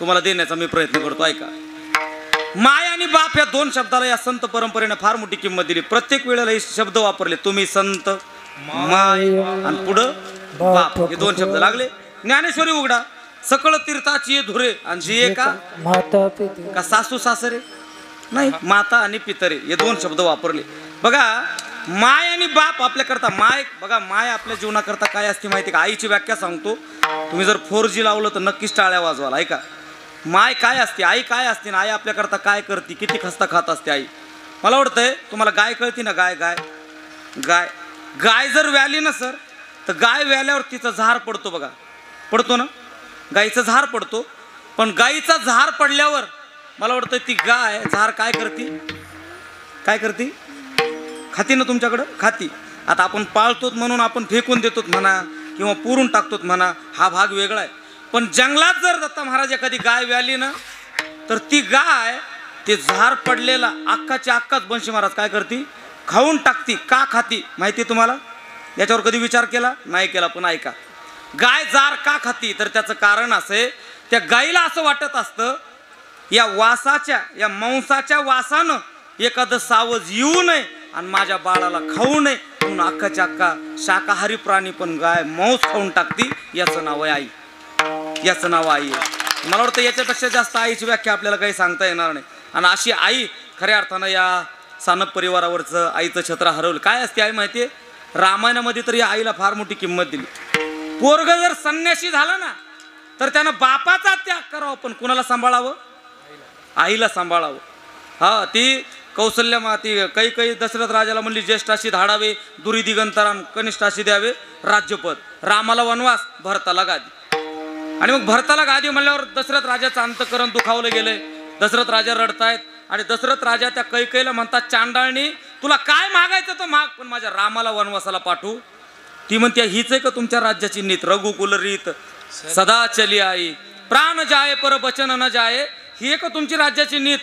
तुम्हाला देण्याचा मी प्रयत्न करतो. ऐका माय आणि बाप या 2 शब्दाला या संत परंपरेने फार मोठी किंमत दिली. प्रत्येक वेळेला हे शब्द वापरले. तुम्ही संत माय आणि पुढं बाप हे 2 शब्द लागले. ज्ञानेश्वरी उघडा सकळ तीर्थाची धुरे आणि जी का का सासू सासरे नाही माता आणि पितरे हे 2 शब्द वापरले. बघा माय आणि बाप आपल्याकरता माय बघा माय आपल्या जीवनाकरता काय असते माहिती का. आईची व्याख्या सांगतो. तुम्ही जर 4G लावलं तर नक्कीच टाळ्या वाजवाल. ऐका माय काय असते आई काय असते ना आई आपल्याकरता काय करते किती खस्ता खात असते आई. मला वाटतंय तुम्हाला गाय कळती ना गाय गाय गाय गाय जर व्याली ना सर तर गाय व्याल्यावर तिचा झार पडतो बघा. पडतो ना गाईचा झार पडतो. पण गाईचा झार पडल्यावर मला वाटतं ती गाय झार काय करते खाती ना तुमच्याकडं खाती. आता आपण पाळतोत म्हणून आपण फेकून देतो म्हणा किंवा पुरून टाकतोत म्हणा हा भाग वेगळा आहे. पण जंगलात जर दत्ता महाराज एखादी गाय व्याली ना तर ती गाय ते झार पडलेला अख्खाच्या अख्खाच बंशी महाराज काय करते खाऊन टाकती. का खाती माहिती तुम्हाला. याच्यावर कधी विचार केला नाही केला पण ऐका गाय जार का खाती तर त्याचं कारण असे त्या गाईला असं वाटत असतं या वासाच्या या मांसाच्या वासानं एखादं सावज येऊ नये आणि माझ्या बाळाला खाऊ नये म्हणून अख्खाच्या अख्खा शाकाहारी प्राणी पण गाय मांस खाऊन टाकती, याचं नाव आहे आई. याचं नाव आई आहे. मला वाटतं याच्यापेक्षा जास्त आईची व्याख्या आपल्याला काही सांगता येणार नाही. आणि अशी आई खऱ्या अर्थानं या सानप परिवारावरचं आईचं छत्र हरवलं. काय असते आई माहिती आहे? रामायणामध्ये तर या आईला फार मोठी किंमत दिली. पोरग जर संन्यासी झालं ना तर त्यानं बापाचा त्याग करावा, पण कुणाला सांभाळावं? आईला सांभाळावं. हा, ती कौशल्या माती काही दशरथ राजाला म्हणली ज्येष्ठाशी धाडावे, दुरी दिगंतरान कनिष्ठाशी द्यावे राज्यपद. रामाला वनवास, भरताला गादी. आणि मग भरताला गादी म्हणल्यावर दशरथ राजाचं अंतःकरण दुखावलं गेलंय. दशरथ राजा रडतायत आणि दशरथ राजा त्या कैकेयीला म्हणतात, चांडाळणी तुला काय मागायचं तर माग, पण माझ्या रामाला वनवासाला पाठवू. ती म्हणते, हीच आहे का तुमच्या राज्याची नीत? रघुकुल रीत सदा चली आई, प्राण जाये पर बचन न जाये. ही आहे का तुमची राज्याची नीत?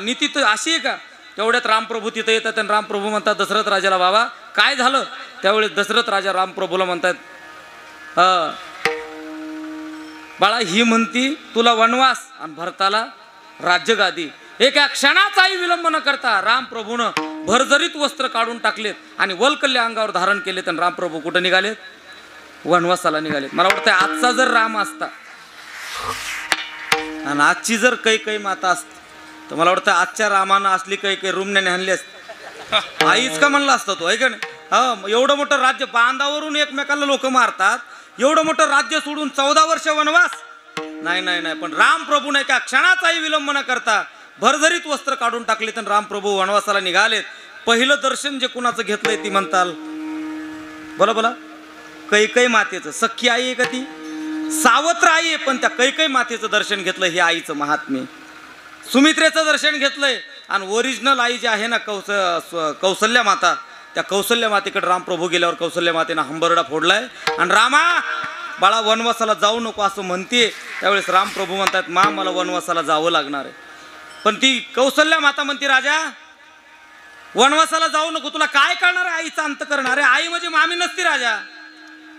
नीती तर अशी आहे का? तेवढ्यात रामप्रभू तिथं येतात आणि रामप्रभू म्हणतात दशरथ राजाला, बाबा काय झालं? त्यावेळेस दशरथ राजा रामप्रभूला म्हणतात, बाळा ही म्हणती तुला वनवास आणि भरताला राज्यगादी. एका क्षणाचाही विलंब न करता रामप्रभूनं भरजरीत वस्त्र काढून टाकलेत आणि वल्कल्य अंगावर धारण केलेत आणि रामप्रभू कुठं निघालेत? वनवासाला निघालेत. मला वाटतं आजचा जर राम असता आणि आजची जर कैकेयी माता असती तर मला वाटतं आजच्या रामानं असली कैकेयी रुमण्याने आणली असती. आईच का म्हणला असता तो, आहे का नाही? हा, एवढं मोठं राज्य, बांधावरून एकमेकाला लोक मारतात, एवढं मोठं राज्य सोडून 14 वर्ष वनवास? नाही नाही नाही. पण रामप्रभूने एका क्षणाचाही विलंब न करता भरभरीत वस्त्र काढून टाकले तर रामप्रभू वनवासाला निघालेत. पहिलं दर्शन जे कुणाचं घेतलंय ती म्हणताल? बोला बोला. कैकेयी मातेचं. सख्खी आई आहे का ती? सावत्र आई आहे, पण त्या कैकेयी मातेचं दर्शन घेतलं, हे आईचं महात्म्य. सुमित्रेचं दर्शन घेतलंय आणि ओरिजिनल आई जी आहे ना कौसल्या माता, त्या कौसल्या मातेकडे रामप्रभू गेल्यावर कौसल्या मातेनं हंबरडा फोडलाय आणि रामा बाळा वनवासाला जाऊ नको असं म्हणते. त्यावेळेस रामप्रभू म्हणतात, मा मला वनवासाला जावं लागणार आहे. पण ती कौसल्या माता म्हणते, राजा वनवासाला जाऊ नको, तुला काय करणार आहे आईचं अंतःकरण? अरे आई म्हणजे मामी नसती राजा,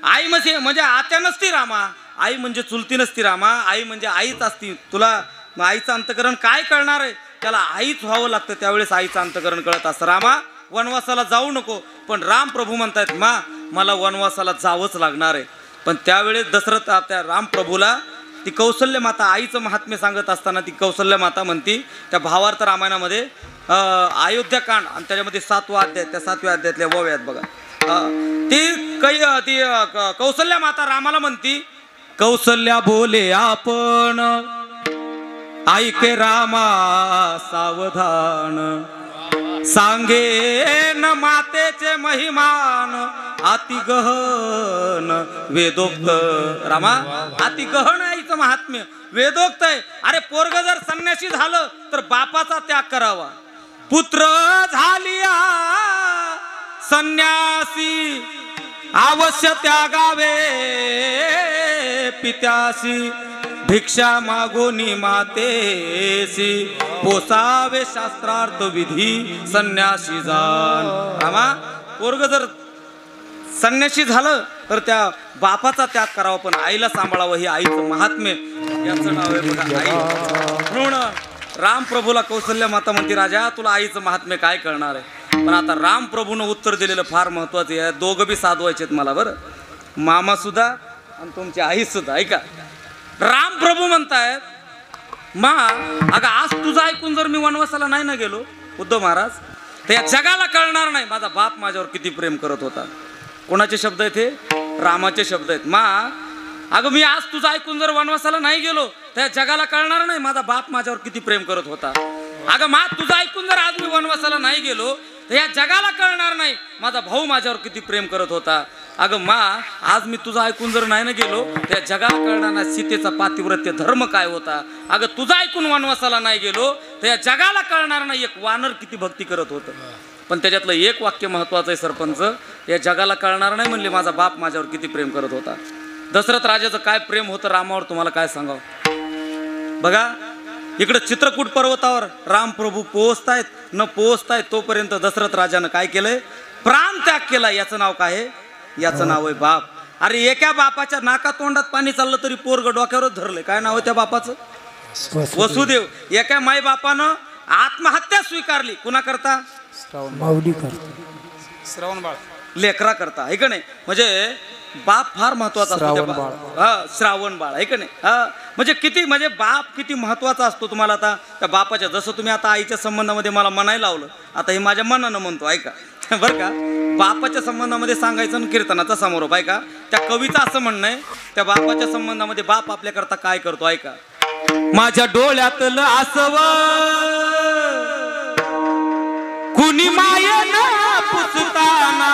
आई म्हणजे आत्या नसती रामा, आई म्हणजे चुलती नसती रामा, आई म्हणजे आईच असती. तुला आईचं अंतःकरण काय करणार आहे? त्याला आईच व्हावं लागतं. त्यावेळेस आईचं अंतःकरण कळत असतं. रामा वनवासाला जाऊ नको. पण रामप्रभू म्हणतायत, मा मला वनवासाला जावंच लागणार आहे. पण त्यावेळेस दशरथ त्या रामप्रभूला ती कौसल्य माता आईचं महात्म्य सांगत असताना ती कौसल्य माता म्हणती, त्या भावार्थ रामायणामध्ये अयोध्याकांड आणि त्याच्यामध्ये 7वा अध्याय, त्या 7व्या अध्यायातल्या ओव्या आहेत बघा. ती कौसल्या माता रामाला म्हणती, कौसल्या बोले आपण ऐके रामा सावधान, सांगे न मातेचे महिमान अति गहन वेदोक्त. रामा अति गहन आईचं महात्म्य वेदोक्त आहे. अरे पोरग जर संन्यासी झालं तर बापाचा त्याग करावा. पुत्र झालिया संन्यासी अवश्य त्यागावे पित्यासी, भिक्षा मागोनी मातेसी पोसावे शास्त्रार्थ विधी संन्यासी जाण. रामा पोरग जर संन्यासी झालं तर त्या बापाचा त्याग करावा, पण आईला सांभाळावं. हे आईचं महात्म्य, याचं नाव आहे बघा आई. म्हणून रामप्रभूला कौसल्या माता म्हणते, राजा तुला आईचं महात्म्य काय कळणार आहे? पण आता रामप्रभूनं उत्तर दिलेलं फार महत्वाचं आहे. दोघं बी साधवायचेत मला बरं, मामा सुद्धा आणि तुमची आई सुद्धा. ऐका, रामप्रभू म्हणतायत, मा अगं आज तुझं ऐकून जर मी वनवासाला नाही ना गेलो उद्धव महाराज, तर या जगाला कळणार नाही माझा बाप माझ्यावर किती प्रेम करत होता. कोणाचे शब्द आहेत हे? रामाचे शब्द आहेत. मा अगं मी आज तुझं ऐकून जर वनवासाला नाही गेलो तर या जगाला कळणार नाही माझा बाप माझ्यावर किती प्रेम करत होता. अगं मा तुझं ऐकून जर आज मी वनवासाला नाही गेलो तर या जगाला कळणार नाही माझा भाऊ माझ्यावर किती प्रेम करत होता. अगं मा आज मी तुझं ऐकून जर नाही ना गेलो तर या जगाला कळणार नाही सीतेचा पातिव्रत्य धर्म काय होता. अगं तुझं ऐकून वनवासाला नाही गेलो तर या जगाला कळणार नाही एक वानर किती भक्ती करत होतं. पण त्याच्यातलं एक वाक्य महत्वाचं आहे सरपंच, या जगाला कळणार नाही म्हणले माझा बाप माझ्यावर किती प्रेम करत होता. दशरथ राजाचं काय प्रेम होतं रामावर तुम्हाला काय सांगावं. बघा इकडं चित्रकूट पर्वतावर रामप्रभू पोहोचतायत न पोहोचतायत तोपर्यंत दशरथ राजानं काय केलंय? प्राण त्याग केला. याचं नाव काय आहे? याचं नाव आहे बाप. अरे एका बापाच्या नाका तोंडात पाणी चाललं तरी पोरग डोक्यावरच धरलंय. काय नाव आहे त्या बापाचं? वसुदेव. एका माई बापानं आत्महत्या स्वीकारली. कुणा करता? माऊली करतो. श्रवण बाळ. लेकरा करता आहे का नाही. म्हणजे बाप फार महत्वाचा असतो. श्रावण श्रावण बाळ आहे का नाही. म्हणजे किती म्हणजे बाप किती महत्वाचा असतो. तुम्हाला आता त्या बापाच्या जसं तुम्ही आता आईच्या संबंधामध्ये मला म्हणायला लावलं, आता हे माझ्या मनानं म्हणतो ऐका बरं का. बापाच्या संबंधामध्ये सांगायचं आणि कीर्तनाचा समारोप आहे का. त्या कवीचं असं म्हणणं आहे, त्या बापाच्या संबंधामध्ये बाप आपल्याकरता काय करतो ऐका. माझ्या डोळ्यातलं आसव कुणी मायेनं पुसताना,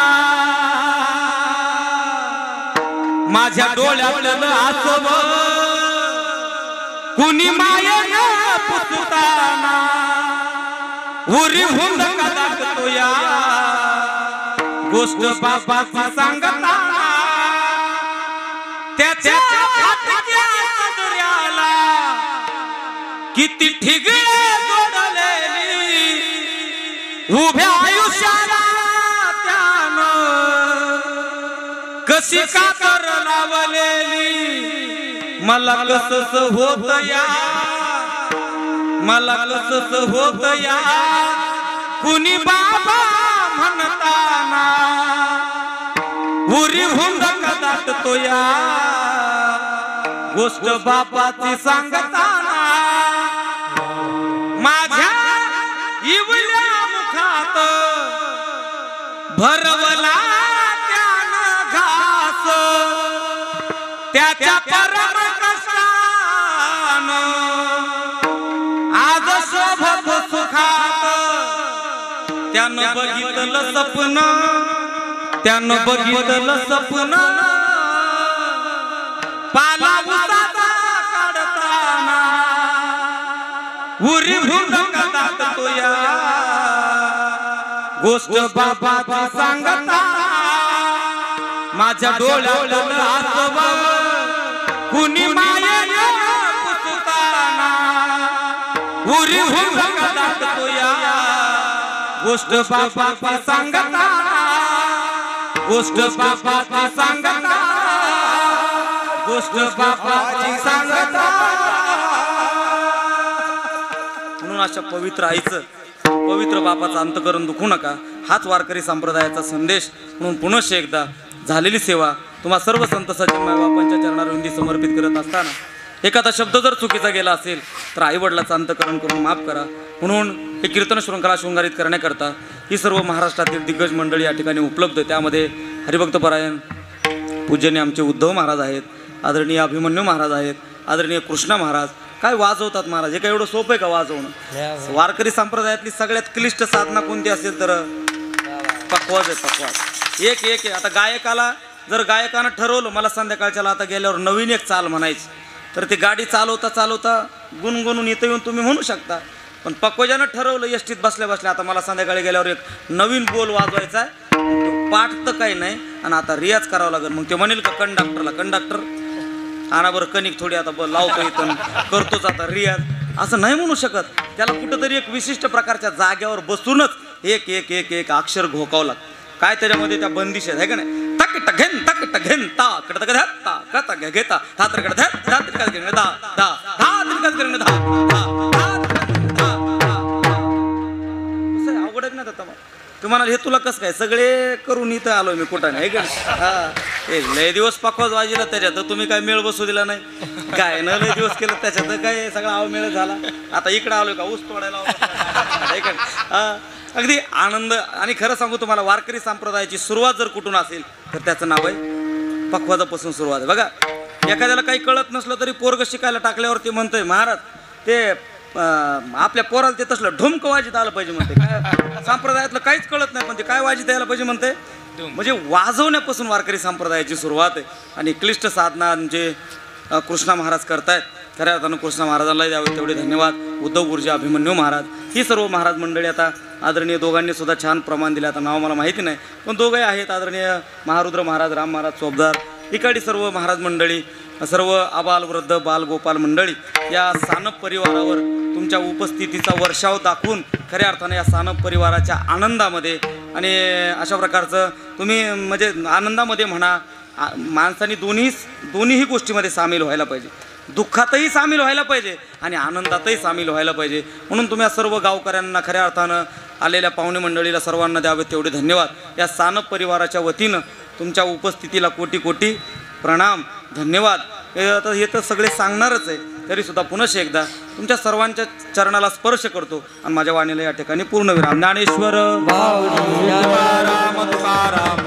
माझ्या डोळ्यातलं आसव कुणी मायेनं पुसताना, उरी हुंद कदाटतो या गोष्ट बापाची सांगताना, त्याच्या फाटक्या सदऱ्याला किती ठिगळे जोडलेली, उभ्या आयुष्याला त्यानं कशी कातर लावलेली. मला कसंच होत या, मला कसंच होत या कुणी बाबा म्हणताना, उरी हुंद कदाटतो या गोष्ट बापाची सांगताना, माझ्या इवल्या मुखात भरवला त्यानं घास, त्याच्या परम कष्टानं आज शोभत सुखात, त्यानं बघितलं सपन, त्यानं बघितलं सपन, पाला उसाचा काढताना, उरी हुंद कदाटतो या गोष्ट बाबाची सांगताना, माझ्या डोळ्यातलं आसव कुणी मायेनं पुसताना, उरी हुंद कदाटतो या गोष्ट बाबाची सांगताना, गोष्ट बाबाची सांगताना, गोष्ट बाबाची सांगताना. म्हणून अशा पवित्र आईचं, पवित्र बापाचं अंतकरण दुखू नका, हाच वारकरी संप्रदायाचा संदेश. म्हणून पुनश्च एकदा झालेली सेवा तुम्हा सर्व संत सज्जन मायबापांच्या चरणारविंदी समर्पित करत असताना एखादा शब्द जर चुकीचा गेला असेल तर आईवडिलाचं अंतकरण करून माफ करा. म्हणून हे कीर्तन शृंखला शृंगारित करण्याकरता ही सर्व महाराष्ट्रातील दिग्गज मंडळी या ठिकाणी उपलब्ध. त्यामध्ये हरिभक्तपरायण पूजनीय आमचे उद्धव महाराज आहेत, आदरणीय अभिमन्यू महाराज आहेत, आदरणीय कृष्णा महाराज. काय वाजवतात महाराज, हे काय एवढं सोपं आहे का वाजवणं. वारकरी संप्रदायातली सगळ्यात क्लिष्ट साधना कोणती असेल तर पखवाज आहे, पखवाज. एक एक आहे. आता गायकाला जर गायकानं ठरवलं मला संध्याकाळच्याला आता गेल्यावर नवीन एक चाल म्हणायची, तर ती गाडी चालवता चालवता गुणगुणून इथं येऊन तुम्ही म्हणू शकता. पण पक्वजानं ठरवलं एसटीत बसल्या बसल्या आता मला संध्याकाळी गेल्यावर एक नवीन बोल वाजवायचा आहे, पाठ तर काही नाही आणि आता रियाज करावं लागेल. मग ते म्हणेल का कंडक्टरला, कंडक्टर आणा बरं कणिक थोडी आता लावतो इथं करतोच आता रियाज, असं नाही म्हणू शकत. त्याला कुठंतरी एक विशिष्ट प्रकारच्या जाग्यावर बसूनच एक एक एक एक अक्षर घोकावं लागतं. काय त्याच्यामध्ये त्या बंदिश आहे का नाही. तक टघेन तक टघेन ता कडत ता कता घेता ता तर कडत धा तिरकत घेणे धा धा धा तिरकत घेणे धा धा धा. अवघड नाही आता तुम्हाला हे तुला कसं काय सगळे करून इथं आलोय मी कुठं नाही का. हा हे लय दिवस पकवाज वाजिला त्याच्यात तुम्ही काय मेळ बसू दिला नाही, काय न लय दिवस केलं त्याच्यात काय सगळा अवमेळ झाला. आता इकडं आलोय का ऊस तोडायला हा अगदी आनंद. आणि खरं सांगू तुम्हाला वारकरी संप्रदायाची सुरुवात जर कुठून असेल तर त्याचं नाव आहे पखवाजापासून सुरुवात आहे. बघा एखाद्याला काही कळत नसलं तरी पोरग शिकायला टाकल्यावरती म्हणतोय महाराज ते आपल्या पोराला ते तसलं ढुमकं वाजित आलं पाहिजे म्हणते. काय संप्रदायातलं काहीच कळत नाही पण ते काय वाजित यायला पाहिजे म्हणते. म्हणजे वाजवण्यापासून वारकरी संप्रदायाची सुरुवात आहे. आणि क्लिष्ट साधना जे कृष्णा महाराज करतायत खऱ्या अर्थानं कृष्णा महाराजांना द्यावे तेवढे धन्यवाद. उद्धव गुरुजी, अभिमन्यू महाराज ही सर्व महाराज मंडळी आता आदरणीय दोघांनी सुद्धा छान प्रमाण दिले. आता नाव मला माहिती नाही पण दोघंही आहेत आदरणीय महारुद्र महाराज, राम महाराज चोपदार, इकडे सर्व महाराज मंडळी, सर्व आबाल वृद्ध बाल गोपाल मंडळी या सानप परिवारावर तुमच्या उपस्थितीचा वर्षाव दाखवून खऱ्या अर्थाने या सानप परिवाराच्या आनंदामध्ये आणि अशा प्रकारचं तुम्ही म्हणजे आनंदामध्ये म्हणा माणसाने दोन्हीही गोष्टीमध्ये सामील व्हायला पाहिजे. दुःखातही सामील व्हायला पाहिजे आणि आनंदातही सामील व्हायला पाहिजे. म्हणून तुम्ही सर्व गावकऱ्यांना खऱ्या अर्थानं आलेल्या पाहुणे मंडळीला सर्वांना द्यावे तेवढे धन्यवाद. या सानप परिवाराच्या वतीनं तुमच्या उपस्थितीला कोटी कोटी प्रणाम, धन्यवाद. आता हे तर सगळे सांगणारच आहे, तरीसुद्धा पुनश्च एकदा तुमच्या सर्वांच्या चरणाला स्पर्श करतो आणि माझ्या वाणीला या ठिकाणी पूर्णविराम. ज्ञानेश्वर भाऊ तुकाराम तुकाराम